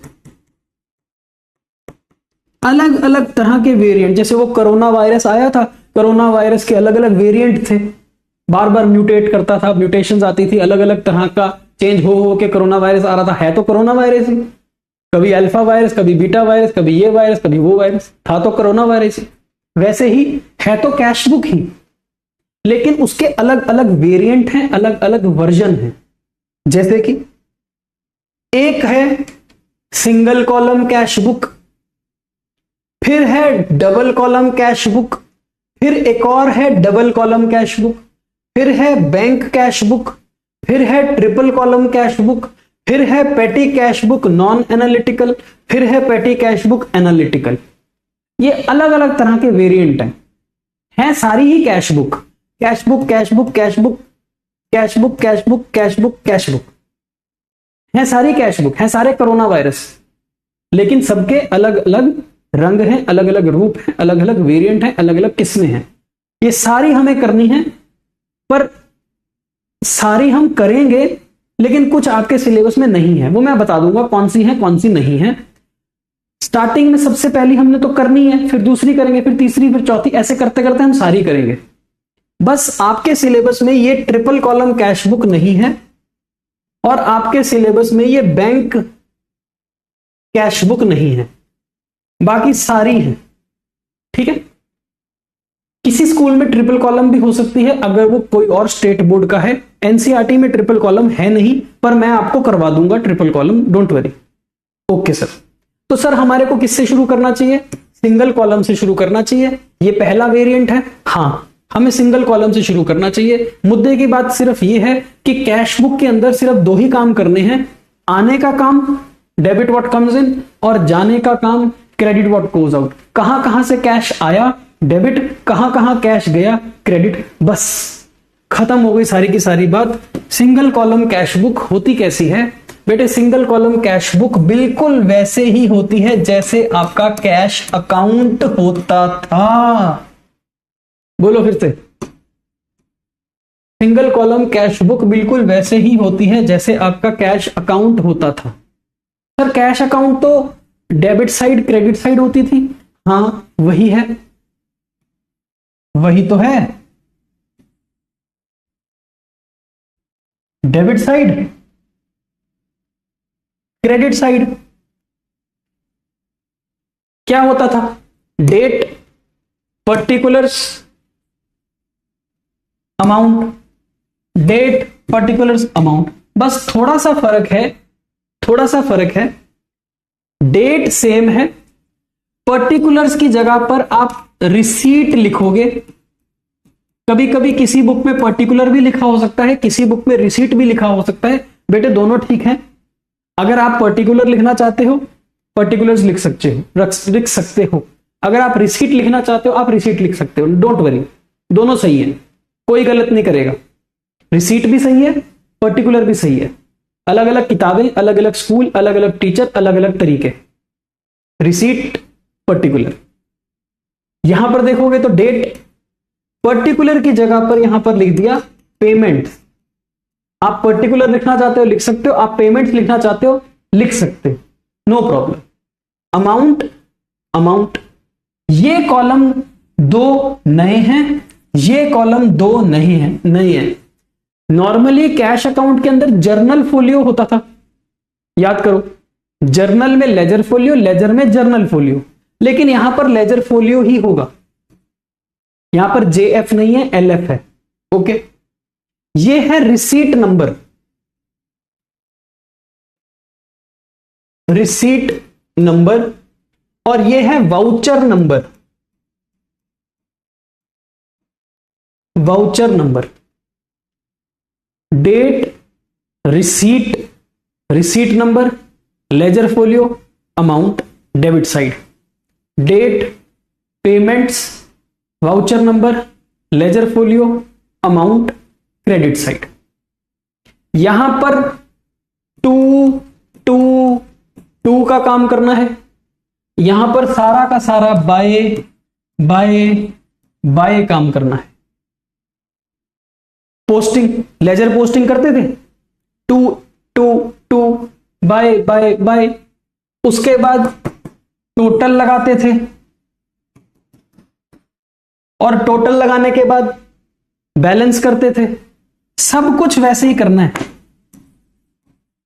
अलग अलग तरह के वेरिएंट, जैसे वो कोरोना वायरस आया था, कोरोना वायरस के अलग अलग वेरिएंट थे, बार बार म्यूटेट करता था, म्यूटेशंस आती थी, अलग अलग तरह का चेंज हो के कोरोना वायरस आ रहा था। है तो कोरोना वायरस ही, कभी अल्फा वायरस, कभी बीटा वायरस, कभी ये वायरस, कभी वो वायरस, था तो कोरोना वायरस ही। वैसे ही है तो कैश बुक ही, लेकिन उसके अलग अलग वेरिएंट हैं, अलग अलग वर्जन हैं। जैसे कि एक है सिंगल कॉलम कैश बुक, फिर है डबल कॉलम कैश बुक, फिर एक और है डबल कॉलम कैश बुक, फिर है बैंक कैश बुक, फिर है ट्रिपल कॉलम कैश बुक, फिर है पेटी कैश बुक नॉन एनालिटिकल, फिर है पेटी कैश बुक एनालिटिकल। ये अलग अलग तरह के वेरिएंट हैं सारी ही cash book, cash book, cash book, cash book, cash book, cash book, cash book, cash book, है सारी कैश बुक, है सारे कोरोना वायरस, लेकिन सबके अलग अलग रंग हैं, अलग अलग रूप हैं, अलग अलग वेरिएंट हैं, अलग अलग किस्में हैं। ये सारी हमें करनी है, पर सारी हम करेंगे, लेकिन कुछ आपके सिलेबस में नहीं है, वो मैं बता दूंगा कौन सी है कौन सी नहीं है। स्टार्टिंग में सबसे पहली हमने तो करनी है, फिर दूसरी करेंगे, फिर तीसरी, फिर चौथी, ऐसे करते करते हम सारी करेंगे। बस आपके सिलेबस में ये ट्रिपल कॉलम कैश बुक नहीं है, और आपके सिलेबस में ये बैंक कैश बुक नहीं है, बाकी सारी है। ठीक है, किसी स्कूल में ट्रिपल कॉलम भी हो सकती है अगर वो कोई और स्टेट बोर्ड का है। एनसीईआरटी में ट्रिपल कॉलम है नहीं, पर मैं आपको करवा दूंगा triple column, don't worry. Okay sir, तो सर हमारे को किससे शुरू करना चाहिए? सिंगल कॉलम से शुरू करना चाहिए, ये पहला वेरिएंट है। हाँ, हमें सिंगल कॉलम से शुरू करना चाहिए। मुद्दे की बात सिर्फ ये है कि कैश बुक के अंदर सिर्फ दो ही काम करने हैं, आने का काम डेबिट व्हाट कम्स इन, और जाने का काम क्रेडिट व्हाट गोज आउट। कहां कहां से कैश आया डेबिट, कहां कहां कैश गया क्रेडिट, बस खत्म हो गई सारी की सारी बात। सिंगल कॉलम कैश बुक होती कैसी है बेटे? सिंगल कॉलम कैश बुक बिल्कुल वैसे ही होती है जैसे आपका कैश अकाउंट होता था। बोलो फिर से, सिंगल कॉलम कैश बुक बिल्कुल वैसे ही होती है जैसे आपका कैश अकाउंट होता था। सर कैश अकाउंट तो डेबिट साइड क्रेडिट साइड होती थी। हाँ वही है, वही तो है, डेबिट साइड क्रेडिट साइड। क्या होता था? Date, particulars, amount, date, particulars, amount. बस थोड़ा सा फर्क है, थोड़ा सा फर्क है। डेट सेम है, पर्टिकुलर्स की जगह पर आप रिसीट लिखोगे। कभी कभी किसी बुक में पर्टिकुलर भी लिखा हो सकता है, किसी बुक में रिसीट भी लिखा हो सकता है। बेटे दोनों ठीक है। अगर आप पर्टिकुलर लिखना चाहते हो पर्टिकुलर्स लिख सकते हो, अगर आप रिसीट लिखना चाहते हो आप रिसीट लिख सकते हो, डोंट वरी, दोनों सही है, कोई गलत नहीं करेगा। रिसीट भी सही है, पर्टिकुलर भी सही है। अलग अलग किताबें, अलग अलग स्कूल, अलग अलग टीचर, अलग अलग तरीके। Receipt, particular. यहां पर देखोगे तो डेट, पर्टिकुलर की जगह पर यहां पर लिख दिया पेमेंट। आप पर्टिकुलर लिखना चाहते हो लिख सकते हो, आप पेमेंट्स लिखना चाहते हो लिख सकते हो, नो प्रॉब्लम। अमाउंट, अमाउंट, ये कॉलम दो नए हैं, ये कॉलम दो नहीं है। नॉर्मली कैश अकाउंट के अंदर जर्नल फोलियो होता था, याद करो, जर्नल में लेजर फोलियो, लेजर में जर्नल फोलियो, लेकिन यहां पर लेजर फोलियो ही होगा। यहां पर जेएफ नहीं है, एलएफ है। ओके, ये है रिसीट नंबर, रिसीट नंबर, और ये है voucher number, voucher number. Date, receipt, receipt number, ledger folio, amount, debit side. Date, payments, voucher number, ledger folio, amount, credit side. यहां पर टू टू टू का काम करना है, यहां पर सारा का सारा बाय बाय बाय काम करना है। पोस्टिंग, लेजर पोस्टिंग करते थे, to to to, by by by. उसके बाद टोटल लगाते थे और टोटल लगाने के बाद बैलेंस करते थे। सब कुछ वैसे ही करना है,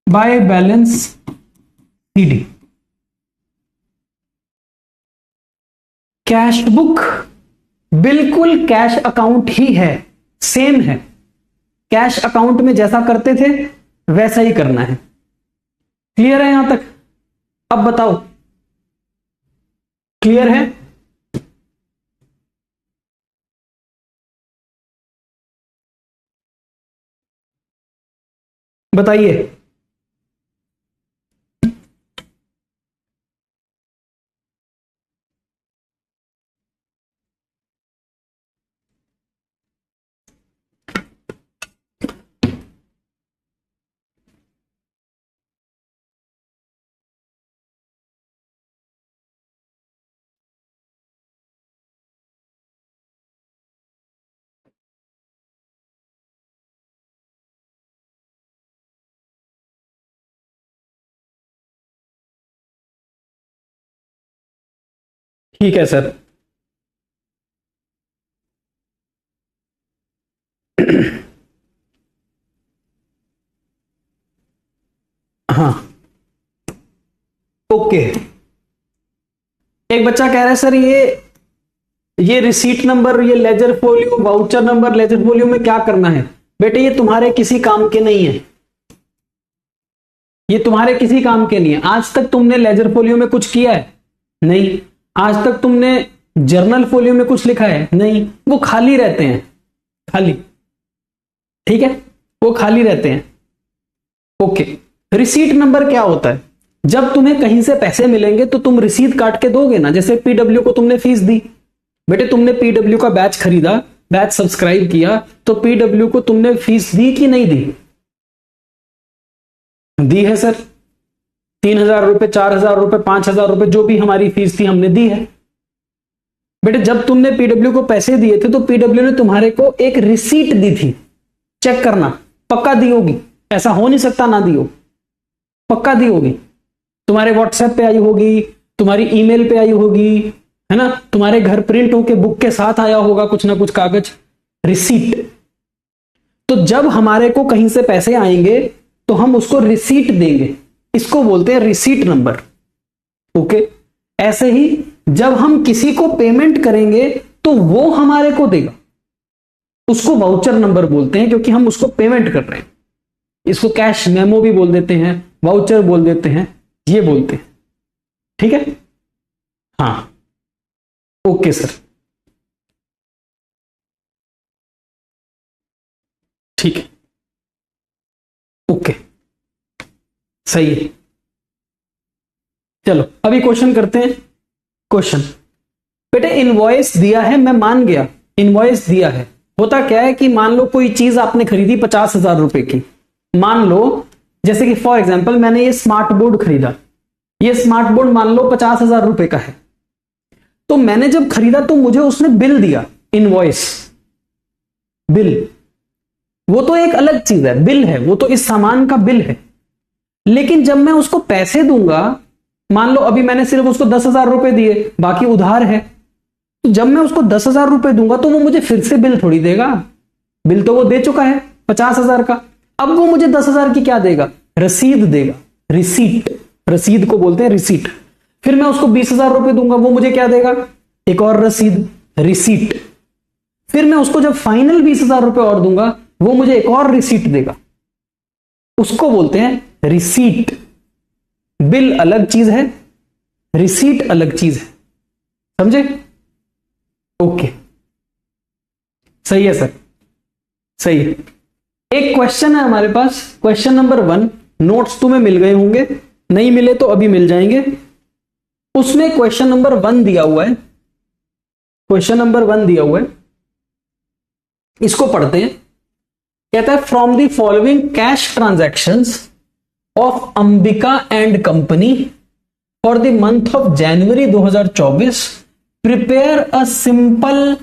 by balance CD. Cash book बिल्कुल कैश अकाउंट ही है, सेम है। कैश अकाउंट में जैसा करते थे वैसा ही करना है। क्लियर है यहां तक? अब बताओ, क्लियर है? बताइए। ठीक है सर। हाँ, ओके। एक बच्चा कह रहा है सर ये रिसीट नंबर, ये ledger folio, voucher number, ledger folio में क्या करना है? बेटे ये तुम्हारे किसी काम के नहीं है, ये तुम्हारे किसी काम के नहीं है। आज तक तुमने लेजर फोलियो में कुछ किया है? नहीं। आज तक तुमने जर्नल फोलियो में कुछ लिखा है? नहीं। वो खाली रहते हैं, खाली। ठीक है, वो खाली रहते हैं। ओके। रिसीट नंबर क्या होता है? जब तुम्हें कहीं से पैसे मिलेंगे तो तुम रिसीट काट के दोगे ना। जैसे पीडब्ल्यू को तुमने फीस दी, बेटे तुमने पीडब्ल्यू का बैच खरीदा, बैच सब्सक्राइब किया, तो पीडब्ल्यू को तुमने फीस दी कि नहीं दी? दी है सर। 3,000 रुपए, 4,000 रुपए, 5,000 रुपए, जो भी हमारी फीस थी हमने दी है। बेटे जब तुमने पीडब्ल्यू को पैसे दिए थे तो पीडब्ल्यू ने तुम्हारे को एक रिसीट दी थी। चेक करना, पक्का दी होगी, ऐसा हो नहीं सकता ना दी हो, पक्का दी होगी। तुम्हारे व्हाट्सएप पे आई होगी, तुम्हारी ईमेल पे आई होगी, है ना, तुम्हारे घर प्रिंट होके बुक के साथ आया होगा कुछ ना कुछ कागज, रिसीट। तो जब हमारे को कहीं से पैसे आएंगे तो हम उसको रिसीट देंगे, इसको बोलते हैं रिसीट नंबर। ओके। ऐसे ही जब हम किसी को पेमेंट करेंगे तो वो हमारे को देगा, उसको वाउचर नंबर बोलते हैं, क्योंकि हम उसको पेमेंट कर रहे हैं। इसको कैश मेमो भी बोल देते हैं, वाउचर बोल देते हैं, ये बोलते हैं। ठीक है, हाँ, ओके सर, ठीक है, ओके, सही है। चलो अभी क्वेश्चन करते हैं। क्वेश्चन, बेटे इनवॉइस दिया है, मैं मान गया इनवॉइस दिया है। होता क्या है कि मान लो कोई चीज आपने खरीदी 50,000 रुपए की, मान लो जैसे कि फॉर एग्जांपल मैंने ये स्मार्ट बोर्ड खरीदा, ये स्मार्ट बोर्ड मान लो 50,000 रुपए का है। तो मैंने जब खरीदा तो मुझे उसने बिल दिया, इनवॉइस, बिल। वो तो एक अलग चीज है, बिल है, वो तो इस सामान का बिल है। लेकिन जब मैं उसको पैसे दूंगा, मान लो अभी मैंने सिर्फ उसको 10,000 रुपए दिए, बाकी उधार है, तो जब मैं उसको 10,000 रुपए दूंगा तो वो मुझे फिर से बिल थोड़ी देगा, बिल तो वो दे चुका है 50,000 का। अब वो मुझे 10,000 की क्या देगा? रसीद देगा, रिसीट। रसीद को बोलते हैं रिसीट। फिर मैं उसको 20,000 रुपए दूंगा, वो मुझे क्या देगा? एक और रसीद, रिसीट। फिर मैं उसको जब फाइनल 20,000 रुपए और दूंगा, वो मुझे एक और रिसीट देगा, उसको बोलते हैं रिसीट। बिल अलग चीज है, रिसीट अलग चीज है, समझे? ओके, सही है सर, सही है। एक क्वेश्चन है हमारे पास, क्वेश्चन नंबर 1, नोट्स तुम्हें मिल गए होंगे, नहीं मिले तो अभी मिल जाएंगे। उसमें क्वेश्चन नंबर 1 दिया हुआ है, क्वेश्चन नंबर 1 दिया हुआ है, इसको पढ़ते हैं। कहता है from the following cash transactions of Ambika and company for the month of January 2024 prepare a simple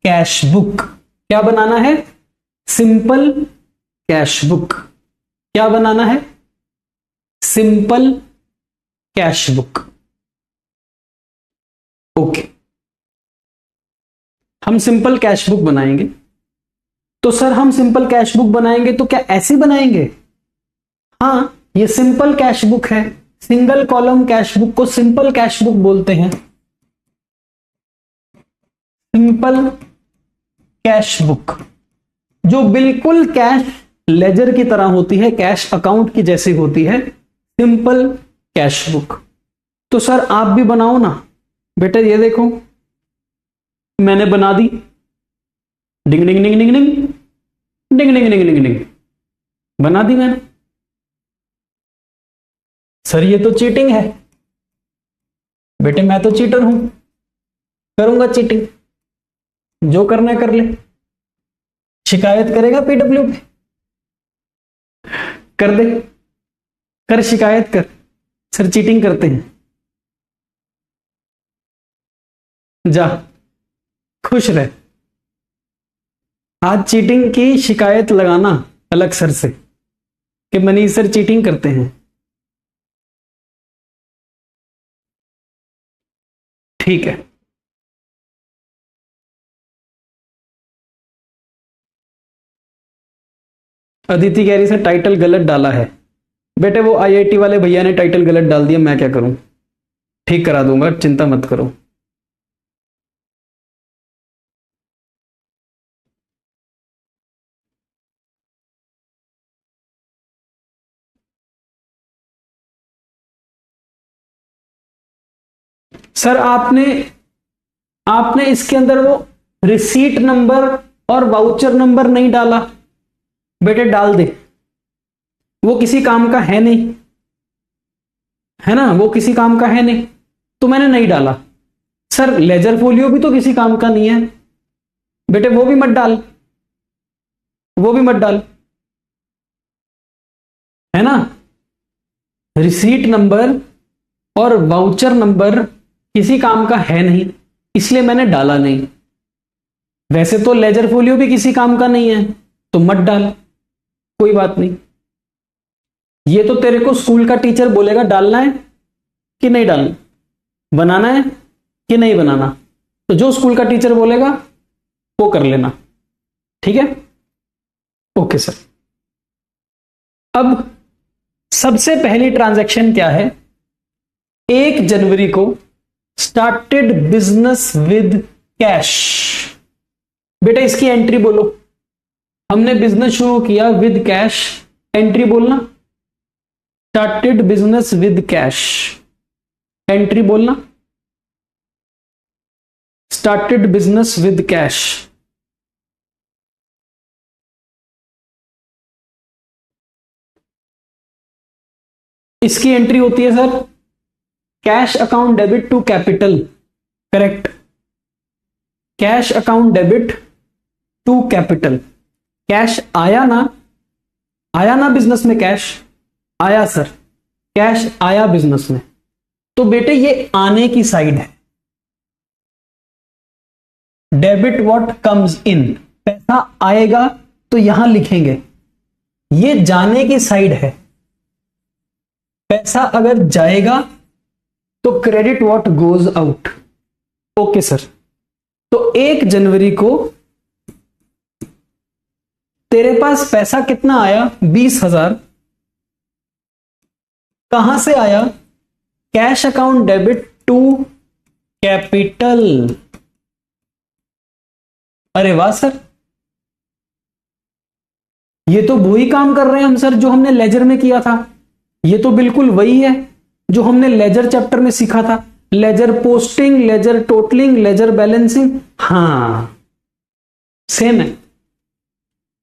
cash book. क्या बनाना है? Simple cash book. क्या बनाना है? Simple cash book. ओके, हम सिंपल कैश बुक बनाएंगे। तो सर हम सिंपल कैश बुक बनाएंगे तो क्या ऐसे बनाएंगे? हाँ, ये सिंपल कैश बुक है, सिंगल कॉलम कैश बुक को सिंपल कैश बुक बोलते हैं। सिंपल कैश बुक जो बिल्कुल कैश लेजर की तरह होती है, कैश अकाउंट की जैसी होती है, सिंपल कैश बुक। तो सर आप भी बनाओ ना बेटा, ये देखो मैंने बना दी, डिंग डिंग डिंग डिंग डिंग डिंग डिंग डिंग डिंग डिंग, बना दी मैंने। सर ये तो चीटिंग है। बेटे मैं तो चीटर हूं, करूंगा चीटिंग, जो करना है कर ले। शिकायत करेगा पीडब्ल्यू पे? कर दे, कर शिकायत कर, सर चीटिंग करते हैं। जा खुश रह, आज चीटिंग की शिकायत लगाना अलग सर से कि मनीष सर चीटिंग करते हैं। ठीक है, अदिति कह रही सर टाइटल गलत डाला है। बेटे वो आईआईटी वाले भैया ने टाइटल गलत डाल दिया, मैं क्या करूं, ठीक करा दूंगा, चिंता मत करो। सर आपने आपने इसके अंदर वो रिसीट नंबर और वाउचर नंबर नहीं डाला। बेटे डाल दे, वो किसी काम का है नहीं, है ना, वो किसी काम का है नहीं, तो मैंने नहीं डाला। सर लेजर फोलियो भी तो किसी काम का नहीं है। बेटे वो भी मत डाल, वो भी मत डाल, है ना। रिसीट नंबर और वाउचर नंबर किसी काम का है नहीं, इसलिए मैंने डाला नहीं। वैसे तो लेजर फोलियो भी किसी काम का नहीं है, तो मत डाल, कोई बात नहीं। ये तो तेरे को स्कूल का टीचर बोलेगा डालना है कि नहीं डालना, बनाना है कि नहीं बनाना, तो जो स्कूल का टीचर बोलेगा वो कर लेना, ठीक है। ओके सर, अब सबसे पहली ट्रांजैक्शन क्या है? 1 जनवरी को स्टार्टेड बिजनेस विद कैश। बेटा इसकी एंट्री बोलो, हमने बिजनेस शुरू किया विद कैश, एंट्री बोलना। Started business with cash, entry बोलना। Started business with cash. इसकी एंट्री होती है sir cash account debit to capital, correct. Cash account debit to capital. Cash आया ना, आया ना बिजनेस में, कैश आया सर, कैश आया बिजनेस में, तो बेटे ये आने की साइड है। डेबिट व्हाट कम्स इन, पैसा आएगा तो यहां लिखेंगे, ये जाने की साइड है। पैसा अगर जाएगा तो credit what goes out. Okay sir, तो 1 जनवरी को तेरे पास पैसा कितना आया? 20,000। कहां से आया? Cash account debit to capital. अरे वाह सर, ये तो वही काम कर रहे हैं हम सर जो हमने लेजर में किया था। ये तो बिल्कुल वही है जो हमने लेजर चैप्टर में सीखा था, ledger posting, ledger totalling, ledger balancing. हां सेम है,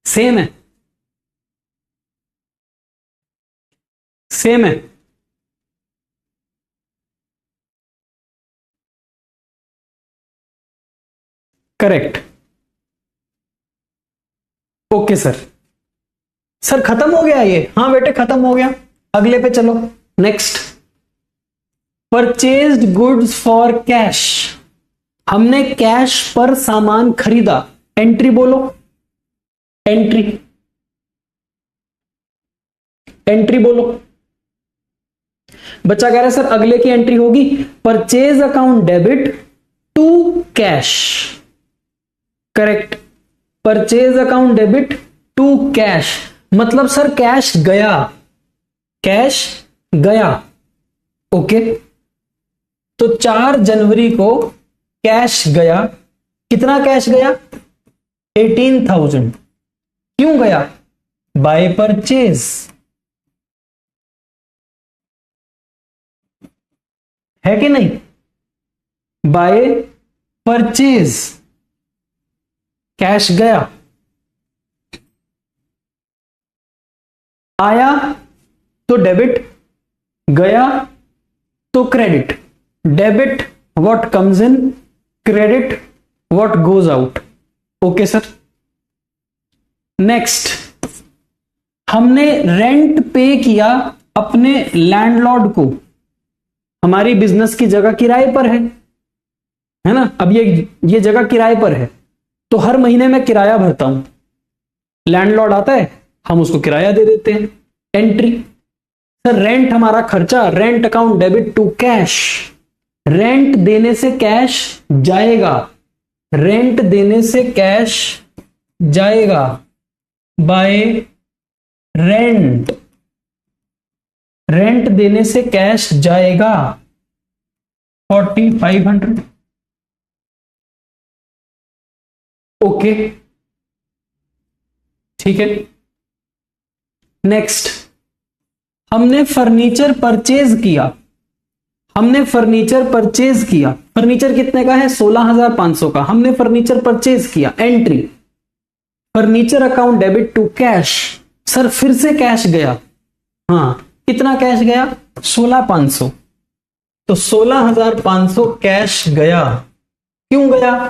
सेम है, सेम है। करेक्ट। ओके सर, सर खत्म हो गया ये? हाँ बेटे खत्म हो गया, अगले पे चलो। Next, purchased goods for cash. हमने कैश पर सामान खरीदा, एंट्री बोलो, एंट्री, एंट्री बोलो। बच्चा कह रहा है सर अगले की एंट्री होगी purchase account debit to cash, correct. Purchase account debit to cash, मतलब सर कैश गया, कैश गया, ओके। तो 4 जनवरी को कैश गया, कितना कैश गया? 18,000। क्यों गया? बाय परचेज, है कि नहीं? बाय परचेज कैश गया, आया तो डेबिट, गया तो credit. Debit what comes in, credit what goes out, okay sir. Next, हमने रेंट पे किया अपने लैंडलॉर्ड को, हमारी बिजनेस की जगह किराए पर है ना। अब ये जगह किराए पर है, तो हर महीने मैं किराया भरता हूं, लैंडलॉर्ड आता है, हम उसको किराया दे देते हैं, एंट्री। सर रेंट हमारा खर्चा, rent account debit to cash, rent देने से कैश जाएगा, रेंट देने से कैश जाएगा, बाय रेंट, रेंट देने से कैश जाएगा 4500, ओके, ठीक है। नेक्स्ट, हमने फर्नीचर परचेज किया, हमने फर्नीचर परचेज किया, फर्नीचर कितने का है? 16,500 का, हमने फर्नीचर परचेज किया, entry furniture account debit to cash. Sir फिर से कैश गया, हाँ कितना कैश गया? 16,500, तो 16,500 कैश गया, क्यों गया?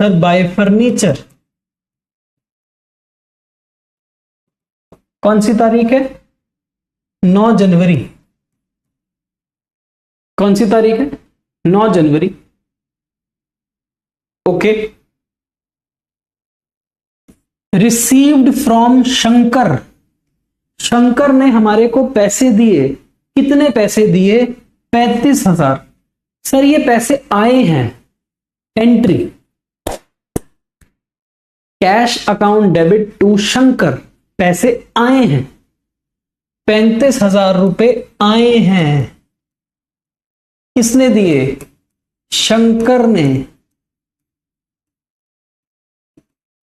Sir bye furniture. कौन सी तारीख है? 9 जनवरी, कौन सी तारीख है? 9 जनवरी, okay. Received from Shankar, Shankar ने हमारे को पैसे दिए, कितने पैसे दिए? 35,000। सर ये पैसे आए हैं, entry cash account debit to Shankar, पैसे आए हैं, 35,000 रुपए आए हैं, किसने दिए? शंकर ने।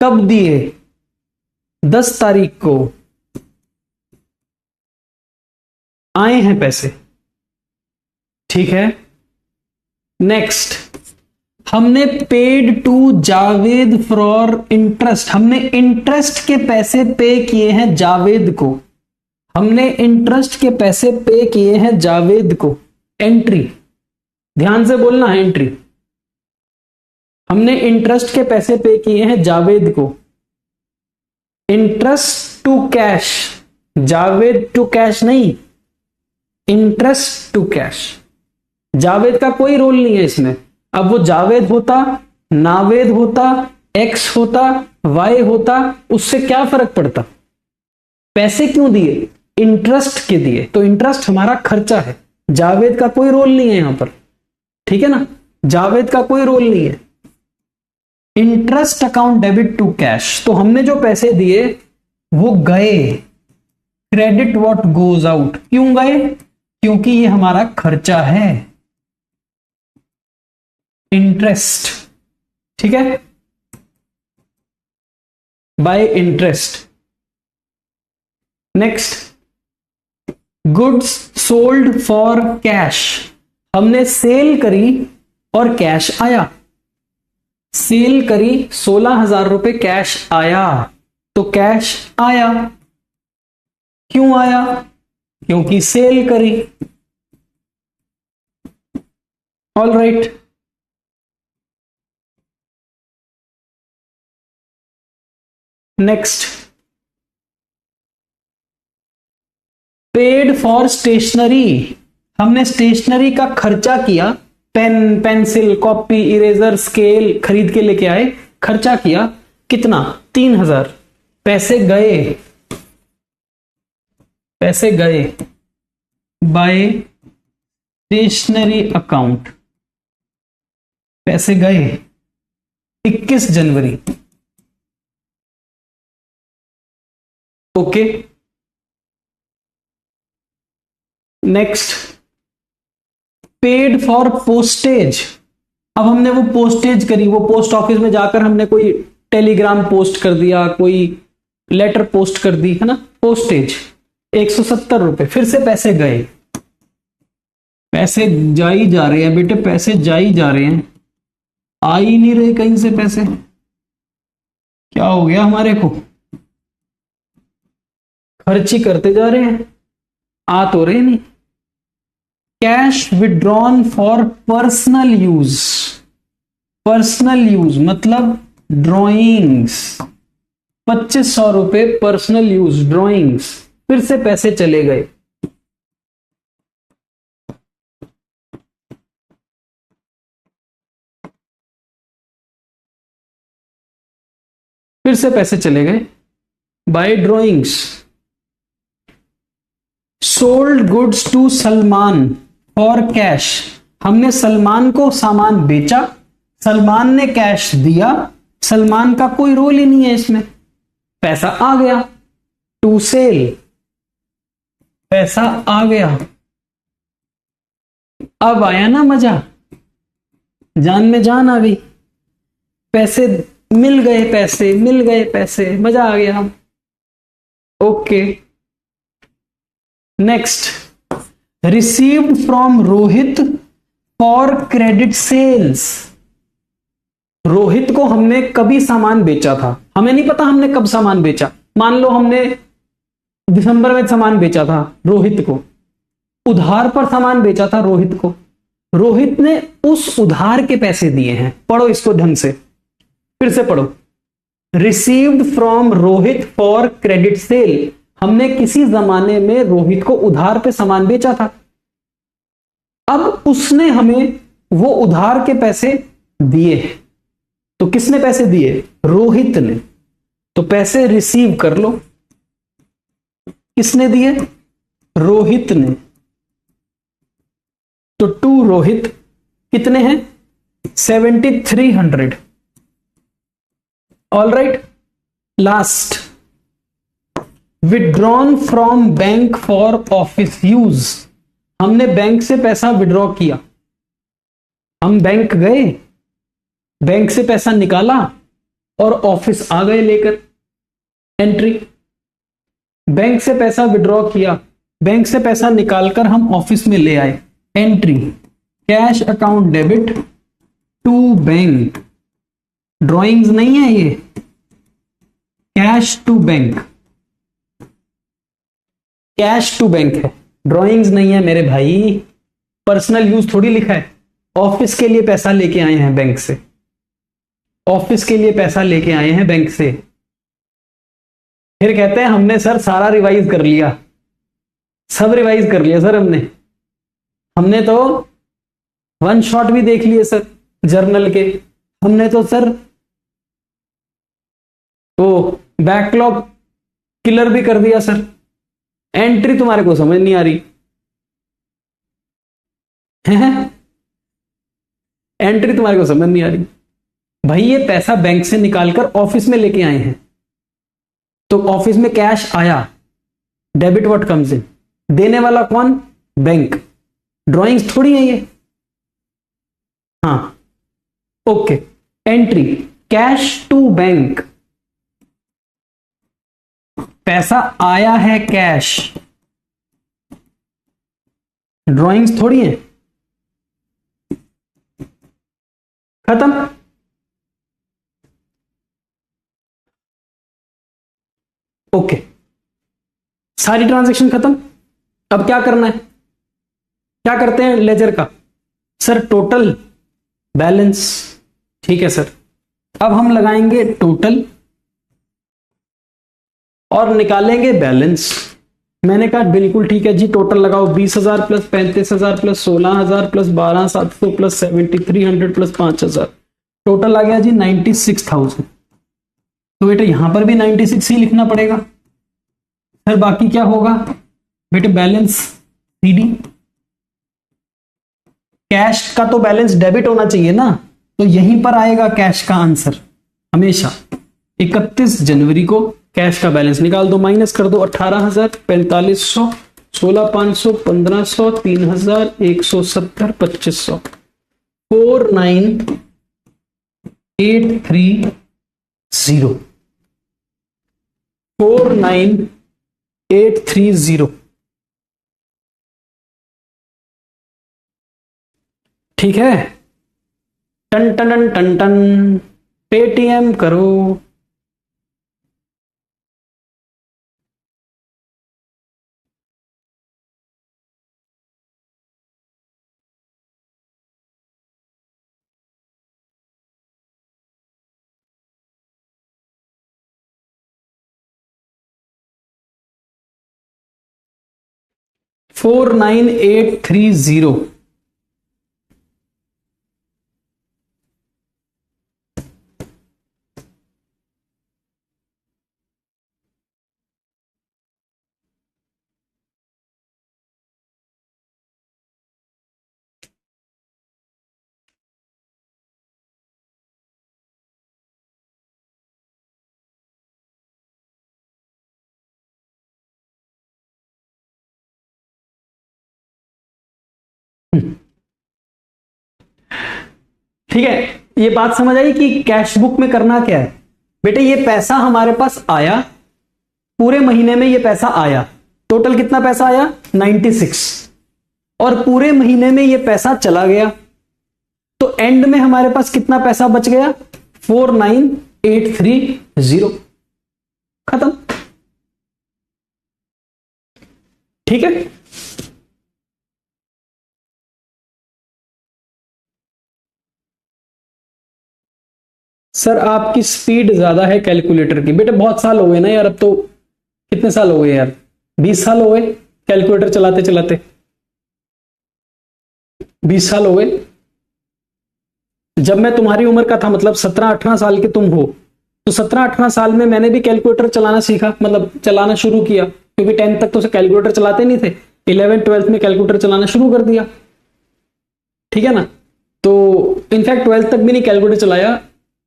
कब दिए? 10 तारीख को आए हैं पैसे, ठीक है। नेक्स्ट, हमने paid to Javed for interest, हमने इंटरेस्ट के पैसे पे किए हैं जावेद को, हमने इंटरेस्ट के पैसे पे किए हैं जावेद को, एंट्री ध्यान से बोलना है, एंट्री हमने इंटरेस्ट के पैसे पे किए हैं जावेद को, interest to cash, Javed to cash नहीं, इंटरेस्ट टू कैश। जावेद का कोई रोल नहीं है इसमें, अब वो जावेद होता, नावेद होता, एक्स होता, वाई होता, उससे क्या फर्क पड़ता? पैसे क्यों दिए? इंटरेस्ट के दिए, तो इंटरेस्ट हमारा खर्चा है, जावेद का कोई रोल नहीं है यहां पर, ठीक है ना, जावेद का कोई रोल नहीं है। Interest account debit to cash, तो हमने जो पैसे दिए वो गए, क्रेडिट व्हाट गोज आउट, क्यों गए? क्योंकि ये हमारा खर्चा है, इंटरेस्ट, ठीक है, bye interest. Next, goods sold for cash, हमने सेल करी और कैश आया, सेल करी 16,000 रुपए कैश आया, तो कैश आया, क्यों आया? क्योंकि सेल करी, all right. Next, paid for stationery, हमने स्टेशनरी का खर्चा किया, pen, pencil, copy, eraser, scale खरीद के लेके आए, खर्चा किया, कितना? 3,000, पैसे गए, पैसे गए, बाय स्टेशनरी अकाउंट, पैसे गए 21 जनवरी। Okay, next paid for postage. अब हमने वो पोस्टेज करी, वो पोस्ट ऑफिस में जाकर हमने कोई टेलीग्राम पोस्ट कर दिया, कोई लेटर पोस्ट कर दी, है ना, पोस्टेज 170 रुपए। फिर से पैसे गए, पैसे जा ही जा रहे हैं बेटे, पैसे जा ही जा रहे हैं, आ ही नहीं रहे कहीं से पैसे। क्या हो गया हमारे को, खर्च ही करते जा रहे हैं, आ तो रहे नहीं। Cash withdrawn for personal use, personal use मतलब ड्रॉइंग्स, 2500 रुपए पर्सनल यूज ड्रॉइंग्स। फिर से पैसे चले गए, फिर से पैसे चले गए। By drawings. Sold goods to Salman for cash, हमने सलमान को सामान बेचा, सलमान ने कैश दिया, सलमान का कोई रोल ही नहीं है इसमें, पैसा आ गया। टू सेल, पैसा आ गया। अब आया ना मजा, जान में जान आ गई, पैसे मिल गए, पैसे मिल गए, पैसे, मजा आ गया। Okay, next received from Rohit for credit sales. Rohit को हमने कभी सामान बेचा था, हमें नहीं पता हमने कब सामान बेचा, मान लो हमने दिसंबर में सामान बेचा था, रोहित को उधार पर सामान बेचा था रोहित को, रोहित ने उस उधार के पैसे दिए हैं। पढ़ो इसको ढंग से, फिर से पढ़ो। Received from Rohit for credit sale, हमने किसी जमाने में रोहित को उधार पे सामान बेचा था, अब उसने हमें वो उधार के पैसे दिए। तो किसने पैसे दिए, रोहित ने, तो पैसे रिसीव कर लो। किसने दिए, रोहित ने, तो टू रोहित कितने हैं 7300। All right, last withdrawn from bank for office use, हमने बैंक से पैसा विड्रॉ किया, हम बैंक गए, बैंक से पैसा निकाला और ऑफिस आ गए लेकर। एंट्री, बैंक से पैसा विड्रॉ किया, बैंक से पैसा निकालकर हम ऑफिस में ले आए। Entry, cash account debit to bank, drawings नहीं है ये, cash to bank, cash to bank है, ड्राइंग्स नहीं है मेरे भाई, पर्सनल यूज थोड़ी लिखा है। ऑफिस के लिए पैसा लेके आए हैं बैंक से, ऑफिस के लिए पैसा लेके आए हैं बैंक से। फिर कहते हैं हमने सर सारा रिवाइज कर लिया, सब रिवाइज कर लिया सर हमने तो वन शॉट भी देख लिए सर जर्नल के, हमने तो सर वो बैकलॉग किलर भी कर दिया सर। एंट्री तुम्हारे को समझ नहीं आ रही है? एंट्री तुम्हारे को समझ नहीं आ रही भाई, ये पैसा बैंक से निकालकर ऑफिस में लेके आए हैं, तो ऑफिस में कैश आया, डेबिट व्हाट कम्स इन, देने वाला कौन, बैंक, ड्राइंग्स थोड़ी है ये। हाँ okay, entry cash to bank, पैसा आया है कैश, ड्राइंग्स थोड़ी है। खत्म। ओके, सारी ट्रांजैक्शन खत्म। अब क्या करना है, क्या करते हैं लेजर का, सर टोटल बैलेंस, ठीक है सर। अब हम लगाएंगे टोटल और निकालेंगे बैलेंस। मैंने कहा बिल्कुल ठीक है जी, टोटल लगाओ 20,000 plus 35,000 plus 16,000 plus 12,700 plus 7,300 plus 5,000, total आ गया जी 96,000। तो बेटा यहां पर भी 96 ही लिखना पड़ेगा। फिर बाकी क्या होगा बेटे, बैलेंस सीडी, कैश का तो बैलेंस डेबिट होना चाहिए ना, तो यहीं पर आएगा कैश का आंसर हमेशा। 31 जनवरी को कैश का बैलेंस निकाल दो, माइनस कर दो 18,000, 4500, 16,500, 1500, 3,000, 170, 2500, 49830, 49830। ठीक है, टन टन टन टन, पेटीएम करो। फोर 49830। ठीक है, ये बात समझ आई कि कैश बुक में करना क्या है। बेटे ये पैसा हमारे पास आया, पूरे महीने में ये पैसा आया, टोटल कितना पैसा आया 96, और पूरे महीने में ये पैसा चला गया, तो एंड में हमारे पास कितना पैसा बच गया 49830। खत्म। ठीक है, सर आपकी स्पीड ज्यादा है कैलकुलेटर की। बेटे बहुत साल हो गए ना यार, अब तो कितने साल हो गए यार, 20 साल हो गए कैलकुलेटर चलाते चलाते, 20 साल हो गए। जब मैं तुम्हारी उम्र का था, मतलब 17-18 साल के तुम हो, तो 17-18 साल में मैंने भी कैलकुलेटर चलाना सीखा, मतलब चलाना शुरू किया, क्योंकि 10th तक तो उसे कैलकुलेटर चलाते नहीं थे, 11th-12th में कैलकुलेटर चलाना शुरू कर दिया। ठीक है ना, तो इनफैक्ट 12th तक भी नहीं कैलकुलेटर चलाया,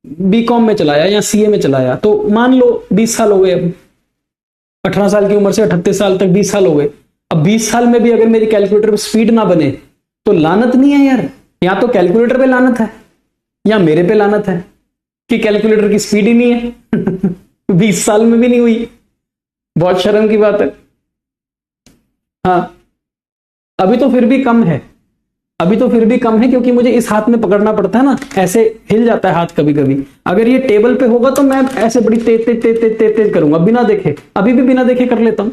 बीकॉम में चलाया या सीए में चलाया, तो मान लो 20 साल हो गए। अब 18 साल की उम्र से 38 साल तक 20 साल हो गए। अब 20 साल में भी अगर मेरी कैलकुलेटर पे स्पीड ना बने तो लानत नहीं है यार, या तो कैलकुलेटर पे लानत है या मेरे पे लानत है कि कैलकुलेटर की स्पीड ही नहीं है। 20 साल में भी नहीं हुई, बहुत शर्म की बात है। हाँ, अभी तो फिर भी कम है, अभी तो फिर भी कम है, क्योंकि मुझे इस हाथ में पकड़ना पड़ता है ना, ऐसे हिल जाता है हाथ कभी कभी। अगर ये टेबल पे होगा तो मैं ऐसे बड़ी तेज तेज तेज तेज तेज तेज करूंगा बिना देखे, अभी भी बिना देखे कर लेता हूं।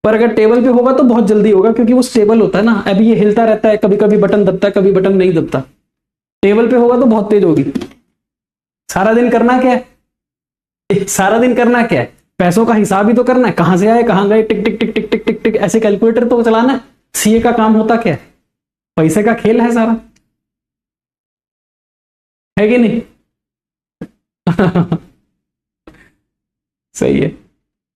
पर अगर टेबल पे होगा तो बहुत जल्दी होगा, क्योंकि वो स्टेबल होता है ना, अभी ये हिलता रहता है, कभी कभी बटन दबता है, कभी बटन नहीं दबता। टेबल पे होगा तो बहुत तेज होगी। सारा दिन करना क्या है, सारा दिन करना क्या है, पैसों का हिसाब ही तो करना है, कहां से आए कहां गए, टिक टिक टिक टिक टिक टिक टिक, ऐसे कैलकुलेटर तो चलाना है। सीए का काम होता क्या है, पैसे का खेल है सारा, है कि नहीं? सही है।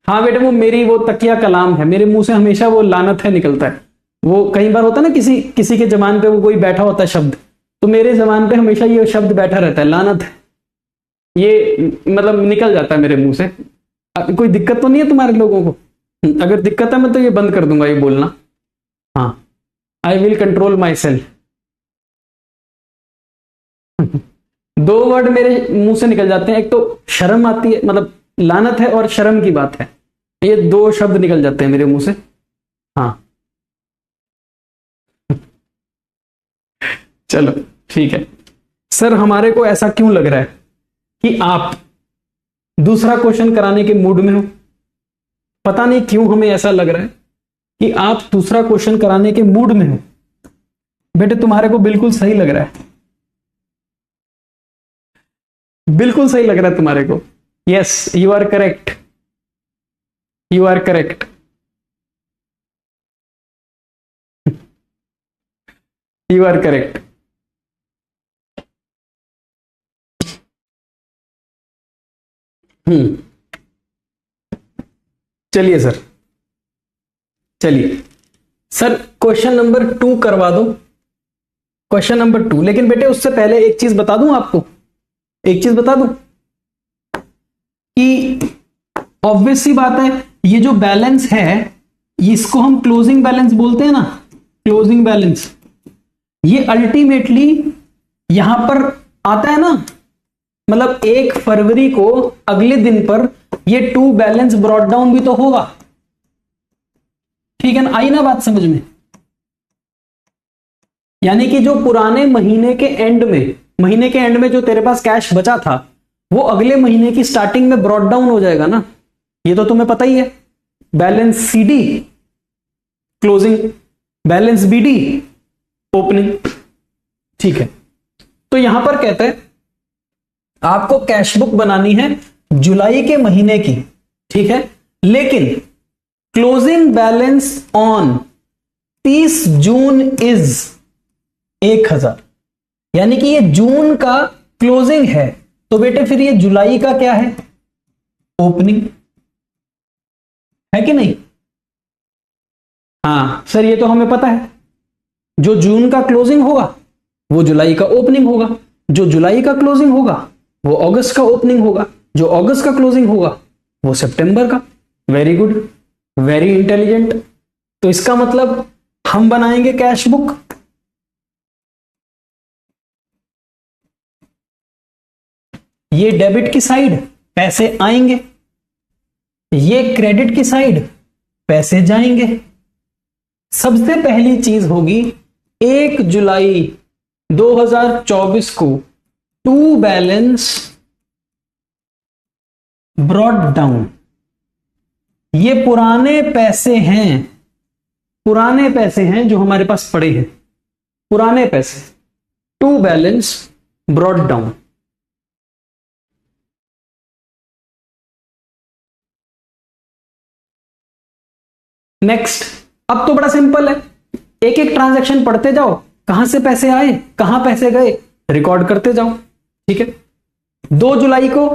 हाँ बेटे, वो मेरी वो तकिया कलाम है, मेरे मुंह से हमेशा वो लानत है निकलता है। वो कई बार होता है ना, किसी किसी के जबान पे वो कोई बैठा होता है शब्द, तो मेरे जबान पे हमेशा ये शब्द बैठा रहता है, लानत है, ये मतलब निकल जाता है मेरे मुंह से। कोई दिक्कत तो नहीं है तुम्हारे लोगों को? अगर दिक्कत है मैं तो ये बंद कर दूंगा ये बोलना। हाँ, I will control my self. दो वर्ड मेरे मुंह से निकल जाते हैं, एक तो शर्म आती है, मतलब लानत है और शर्म की बात है, ये दो शब्द निकल जाते हैं मेरे मुंह से। हाँ चलो ठीक है। सर हमारे को ऐसा क्यों लग रहा है कि आप दूसरा क्वेश्चन कराने के मूड में हो? पता नहीं क्यों हमें ऐसा लग रहा है कि आप दूसरा क्वेश्चन कराने के मूड में हो। बेटे तुम्हारे को बिल्कुल सही लग रहा है, बिल्कुल सही लग रहा है तुम्हारे को। Yes, you are correct, you are correct. You are correct. चलिए सर, चलिए सर क्वेश्चन नंबर 2 करवा दो। Question number 2। लेकिन बेटे उससे पहले एक चीज बता दूं आपको, एक चीज बता दूं कि ऑब्वियस सी बात है, ये जो बैलेंस है इसको हम क्लोजिंग बैलेंस बोलते हैं ना, क्लोजिंग बैलेंस। ये अल्टीमेटली यहां पर आता है ना, मतलब 1 फरवरी को अगले दिन पर ये टू बैलेंस ब्रॉट डाउन भी तो होगा, ठीक है ना, आई ना बात समझ में। यानी कि जो पुराने महीने के एंड में, महीने के एंड में जो तेरे पास कैश बचा था वो अगले महीने की स्टार्टिंग में ब्रॉट डाउन हो जाएगा ना, ये तो तुम्हें पता ही है। Balance CD closing, balance BD opening, ठीक है। तो यहां पर कहते हैं आपको कैश बुक बनानी है जुलाई के महीने की, ठीक है, लेकिन closing balance on 30 June is 1000, यानी कि ये जून का क्लोजिंग है, तो बेटे फिर ये जुलाई का क्या है, ओपनिंग है कि नहीं। हाँ सर ये तो हमें पता है, जो जून का क्लोजिंग होगा वो जुलाई का ओपनिंग होगा, जो जुलाई का क्लोजिंग होगा वो अगस्त का ओपनिंग होगा, जो अगस्त का क्लोजिंग होगा वो सितंबर का। Very good, very intelligent. तो इसका मतलब हम बनाएंगे कैश बुक, ये डेबिट की साइड पैसे आएंगे, ये क्रेडिट की साइड पैसे जाएंगे। सबसे पहली चीज होगी 1 जुलाई 2024 को टू बैलेंस ब्रॉट डाउन। ये पुराने पैसे हैं, पुराने पैसे हैं जो हमारे पास पड़े हैं, पुराने पैसे, to balance brought down. Next, अब तो बड़ा सिंपल है, एक एक ट्रांजैक्शन पढ़ते जाओ, कहां से पैसे आए कहां पैसे गए रिकॉर्ड करते जाओ, ठीक है। 2 जुलाई को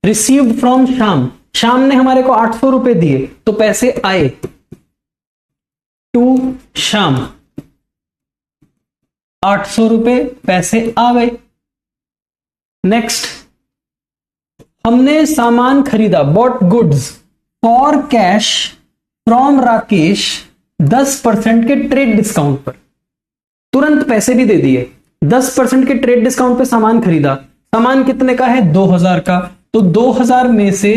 रिसीव्ड फ्रॉम श्याम, श्याम ने हमारे को 800 रुपए दिए तो पैसे आए टू श्याम, 800 रुपए पैसे आ गए। नेक्स्ट, हमने सामान खरीदा, bought goods for cash from Rakesh 10% के ट्रेड डिस्काउंट पर, तुरंत पैसे भी दे दिए, 10% के ट्रेड डिस्काउंट पे सामान खरीदा। सामान कितने का है, 2000 का, तो 2000 में से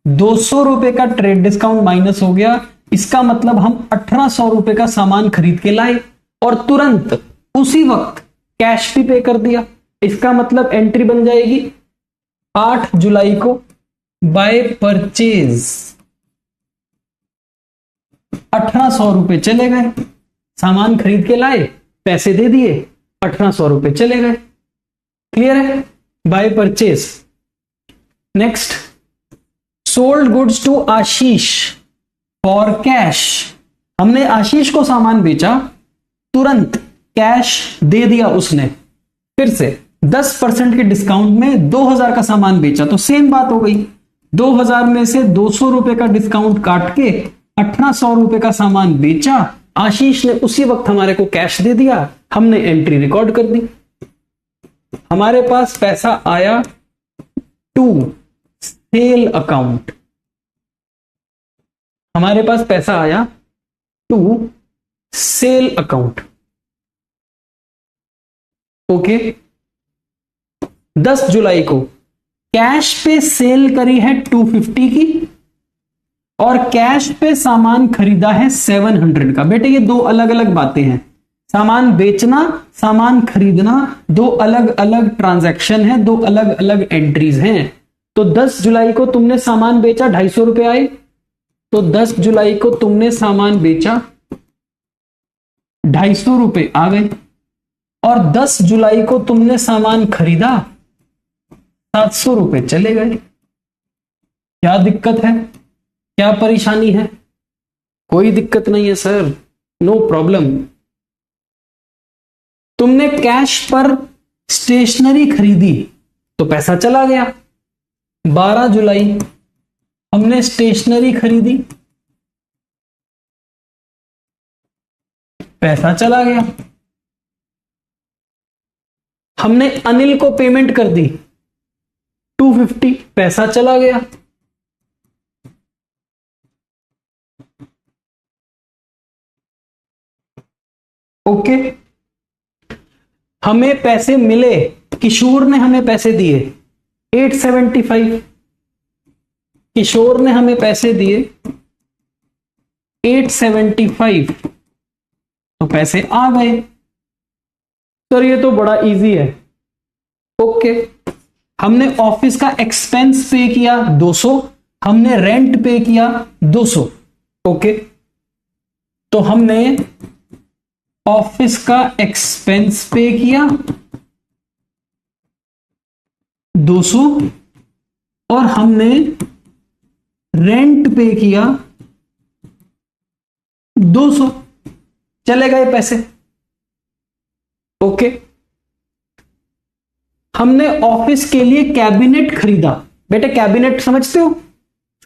200 रुपए का ट्रेड डिस्काउंट माइनस हो गया, इसका मतलब हम 1800 रुपए का सामान खरीद के लाए और तुरंत उसी वक्त कैश भी पे कर दिया। इसका मतलब एंट्री बन जाएगी 8 जुलाई को बाय परचेज, 1800 रुपए चले गए, सामान खरीद के लाए, पैसे दे दिए, 1800 रुपए चले गए। क्लियर है, by purchase. Next, sold goods to Ashish for cash, हमने आशीष को सामान बेचा, तुरंत कैश दे दिया उसने, फिर से 10% के डिस्काउंट में 2000 का सामान बेचा, तो सेम बात हो गई, 2000 में से 200 रुपए का डिस्काउंट काट के 1800 रुपए का सामान बेचा, आशीष ने उसी वक्त हमारे को कैश दे दिया, हमने एंट्री रिकॉर्ड कर दी। हमारे पास पैसा आया टू सेल अकाउंट, हमारे पास पैसा आया टू सेल अकाउंट, ओके। 10 जुलाई को कैश पे सेल करी है 250 की और कैश पे सामान खरीदा है 700 का। बेटे ये दो अलग अलग बातें हैं, सामान बेचना सामान खरीदना दो अलग अलग ट्रांजैक्शन है, दो अलग अलग एंट्रीज हैं। तो 10 जुलाई को तुमने सामान बेचा, 250 रुपए आए, तो 10 जुलाई को तुमने सामान बेचा, 250 रुपए आ गए, और 10 जुलाई को तुमने सामान खरीदा, 700 रुपए चले गए। क्या दिक्कत है, क्या परेशानी है? कोई दिक्कत नहीं है सर, नो प्रॉब्लम। तुमने कैश पर स्टेशनरी खरीदी तो पैसा चला गया, 12 जुलाई हमने स्टेशनरी खरीदी, पैसा चला गया। हमने अनिल को पेमेंट कर दी 250, पैसा चला गया। ओके, हमें पैसे मिले, किशोर ने हमें पैसे दिए 875, किशोर ने हमें पैसे दिए 875, तो पैसे आ गए। सर ये तो बड़ा इजी है। ओके, हमने ऑफिस का एक्सपेंस पे किया 200, हमने रेंट पे किया 200। ओके, तो हमने ऑफिस का एक्सपेंस पे किया 200 और हमने रेंट पे किया 200, चले गए पैसे। ओके, हमने ऑफिस के लिए कैबिनेट खरीदा। बेटे कैबिनेट समझते हो,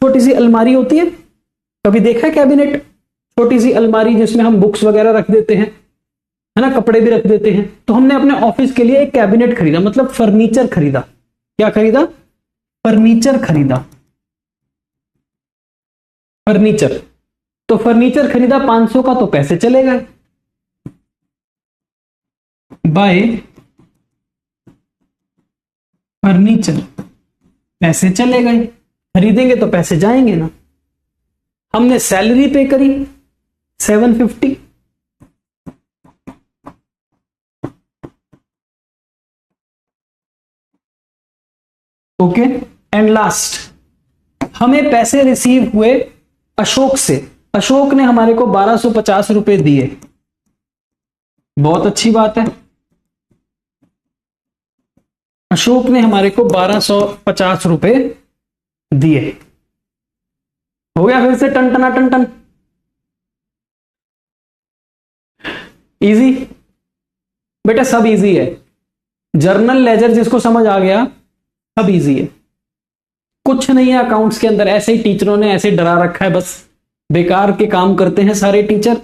छोटी सी अलमारी होती है, कभी देखा है कैबिनेट? छोटी सी अलमारी जिसमें हम बुक्स वगैरह रख देते हैं, है ना, कपड़े भी रख देते हैं। तो हमने अपने ऑफिस के लिए एक कैबिनेट खरीदा, मतलब फर्नीचर खरीदा। क्या खरीदा? फर्नीचर खरीदा, फर्नीचर। तो फर्नीचर खरीदा 500 का, तो पैसे चले गए। बाय फर्नीचर, पैसे चले गए। खरीदेंगे तो पैसे जाएंगे ना। हमने सैलरी पे करी 750, ओके। एंड लास्ट हमें पैसे रिसीव हुए अशोक से। अशोक ने हमारे को 1250 रुपए दिए। बहुत अच्छी बात है, अशोक ने हमारे को 1250 रुपए दिए। हो गया फिर से टन टना टन टन। इजी बेटा, सब इजी है। जर्नल लेजर जिसको समझ आ गया, सब इजी है। कुछ नहीं है अकाउंट्स के अंदर, ऐसे ही टीचरों ने ऐसे डरा रखा है, बस बेकार के काम करते हैं सारे टीचर,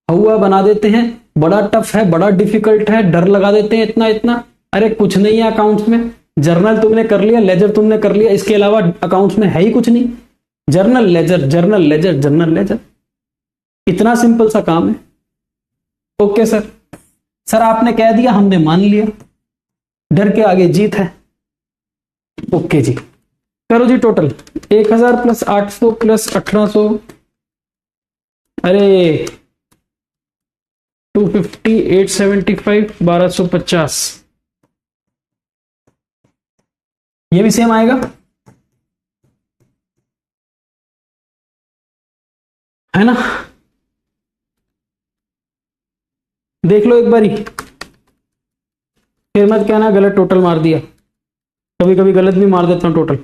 हुआ बना देते हैं, बड़ा टफ है, बड़ा डिफिकल्ट है, डर लगा देते हैं इतना इतना। अरे कुछ नहीं है अकाउंट्स में। जर्नल तुमने कर लिया, लेजर तुमने कर लिया, इसके अलावा अकाउंट्स में है ही कुछ नहीं। Journal ledger, journal ledger, journal ledger, इतना सिंपल सा काम है। ओके सर, सर आपने कह दिया, हमने मान लिया, डर के आगे जीत है। ओके जी, करो जी टोटल। 1000 प्लस 800 प्लस 1800, अरे 250, 875, 1250, ये भी सेम आएगा, है ना? देख लो एक बारी, फिर मत कहना गलत टोटल मार दिया। कभी कभी गलत भी मार देता हूं, टोटल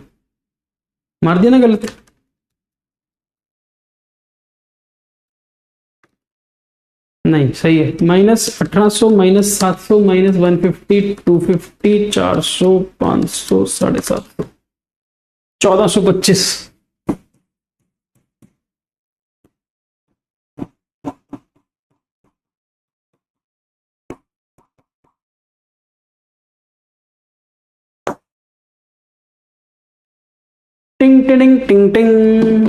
मार दिया ना गलत। नहीं सही है। -1800 -700 -150 250 400 500 750 1425। टिंग टिंग टिंग टिंग।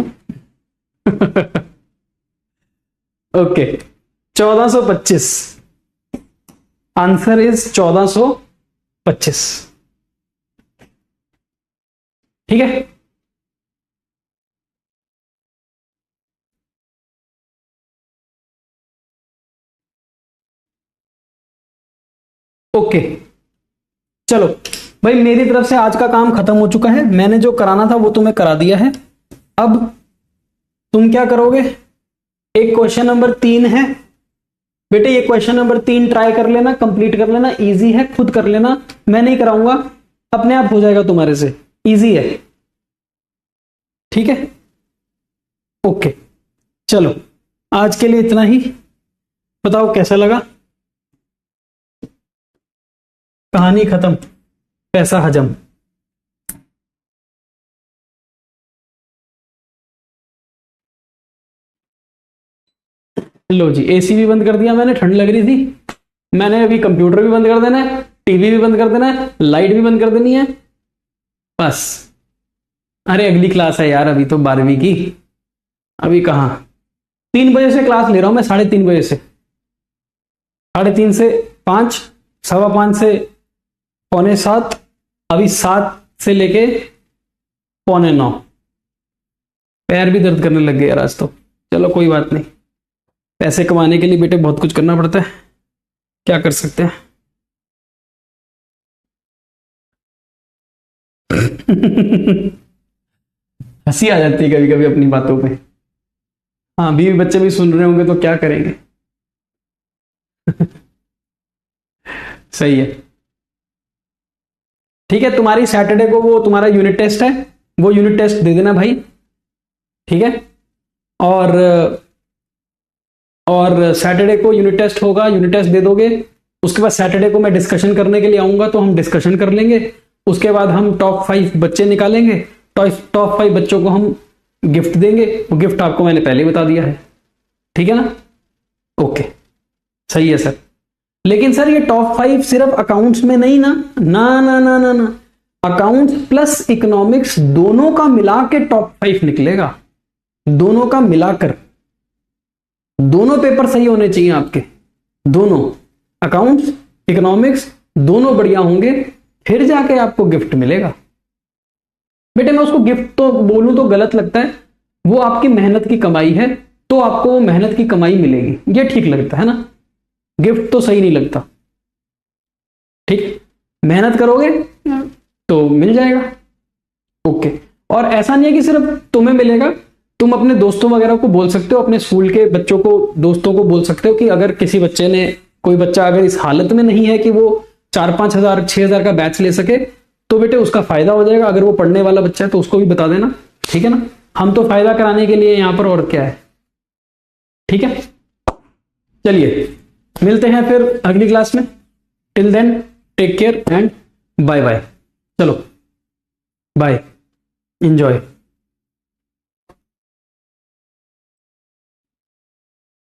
Okay, 1425, answer is 1425। ठीक है, ओके। चलो भाई, मेरी तरफ से आज का काम खत्म हो चुका है। मैंने जो कराना था वो तुम्हें करा दिया है। अब तुम क्या करोगे? एक क्वेश्चन नंबर 3 है बेटे, ये क्वेश्चन नंबर 3 ट्राई कर लेना, कंप्लीट कर लेना, इजी है, खुद कर लेना, मैं नहीं कराऊंगा, अपने आप हो जाएगा तुम्हारे से, इजी है। ठीक है, ओके। चलो आज के लिए इतना ही। बताओ कैसा लगा? कहानी खत्म, पैसा हजम। लो जी, एसी भी बंद कर दिया मैंने, ठंड लग रही थी। मैंने अभी कंप्यूटर भी बंद कर देना है, टीवी भी बंद कर देना है, लाइट भी बंद कर देनी है, बस। अरे अगली क्लास है यार, अभी तो 12वीं की, अभी कहाँ। 3 बजे से क्लास ले रहा हूं मैं, 3:30 बजे से, 3:30 से 5, 5:15 से 6:45, अभी 7 से लेके 8:45। पैर भी दर्द करने लग गए यार आज तो। चलो कोई बात नहीं, पैसे कमाने के लिए बेटे बहुत कुछ करना पड़ता है, क्या कर सकते हैं। हंसी आ जाती है कभी कभी अपनी बातों पे। हाँ, बीवी बच्चे भी सुन रहे होंगे तो क्या करेंगे। सही है, ठीक है। तुम्हारी सैटरडे को वो तुम्हारा यूनिट टेस्ट है, वो यूनिट टेस्ट दे देना भाई, ठीक है। और सैटरडे को यूनिट टेस्ट होगा, यूनिट टेस्ट दे दोगे। उसके बाद सैटरडे को मैं डिस्कशन करने के लिए आऊंगा, तो हम डिस्कशन कर लेंगे। उसके बाद हम टॉप 5 बच्चे निकालेंगे, टॉप 5 बच्चों को हम गिफ्ट देंगे। वो गिफ्ट आपको मैंने पहले बता दिया है, ठीक है ना। ओके, सही है सर। लेकिन सर ये टॉप 5 सिर्फ अकाउंट्स में नहीं ना, ना ना ना ना ना, अकाउंट्स प्लस इकोनॉमिक्स दोनों का मिला के टॉप 5 निकलेगा, दोनों का मिलाकर। दोनों पेपर सही होने चाहिए आपके, दोनों अकाउंट्स इकोनॉमिक्स दोनों बढ़िया होंगे, फिर जाके आपको गिफ्ट मिलेगा। बेटे मैं उसको गिफ्ट तो बोलूं तो गलत लगता है, वो आपकी मेहनत की कमाई है, तो आपको मेहनत की कमाई मिलेगी, ये ठीक लगता है ना। गिफ्ट तो सही नहीं लगता, ठीक। मेहनत करोगे तो मिल जाएगा, ओके। और ऐसा नहीं है कि सिर्फ तुम्हें मिलेगा, तुम अपने दोस्तों वगैरह को बोल सकते हो, अपने स्कूल के बच्चों को, दोस्तों को बोल सकते हो कि अगर किसी बच्चे ने, कोई बच्चा अगर इस हालत में नहीं है कि वो 4-5 हजार 6 हजार का बैच ले सके, तो बेटे उसका फायदा हो जाएगा। अगर वो पढ़ने वाला बच्चा है तो उसको भी बता देना, ठीक है ना। हम तो फायदा कराने के लिए यहां पर, और क्या है, ठीक है। चलिए मिलते हैं फिर अगली क्लास में। Till then take care and bye bye. चलो बाय, एंजॉय।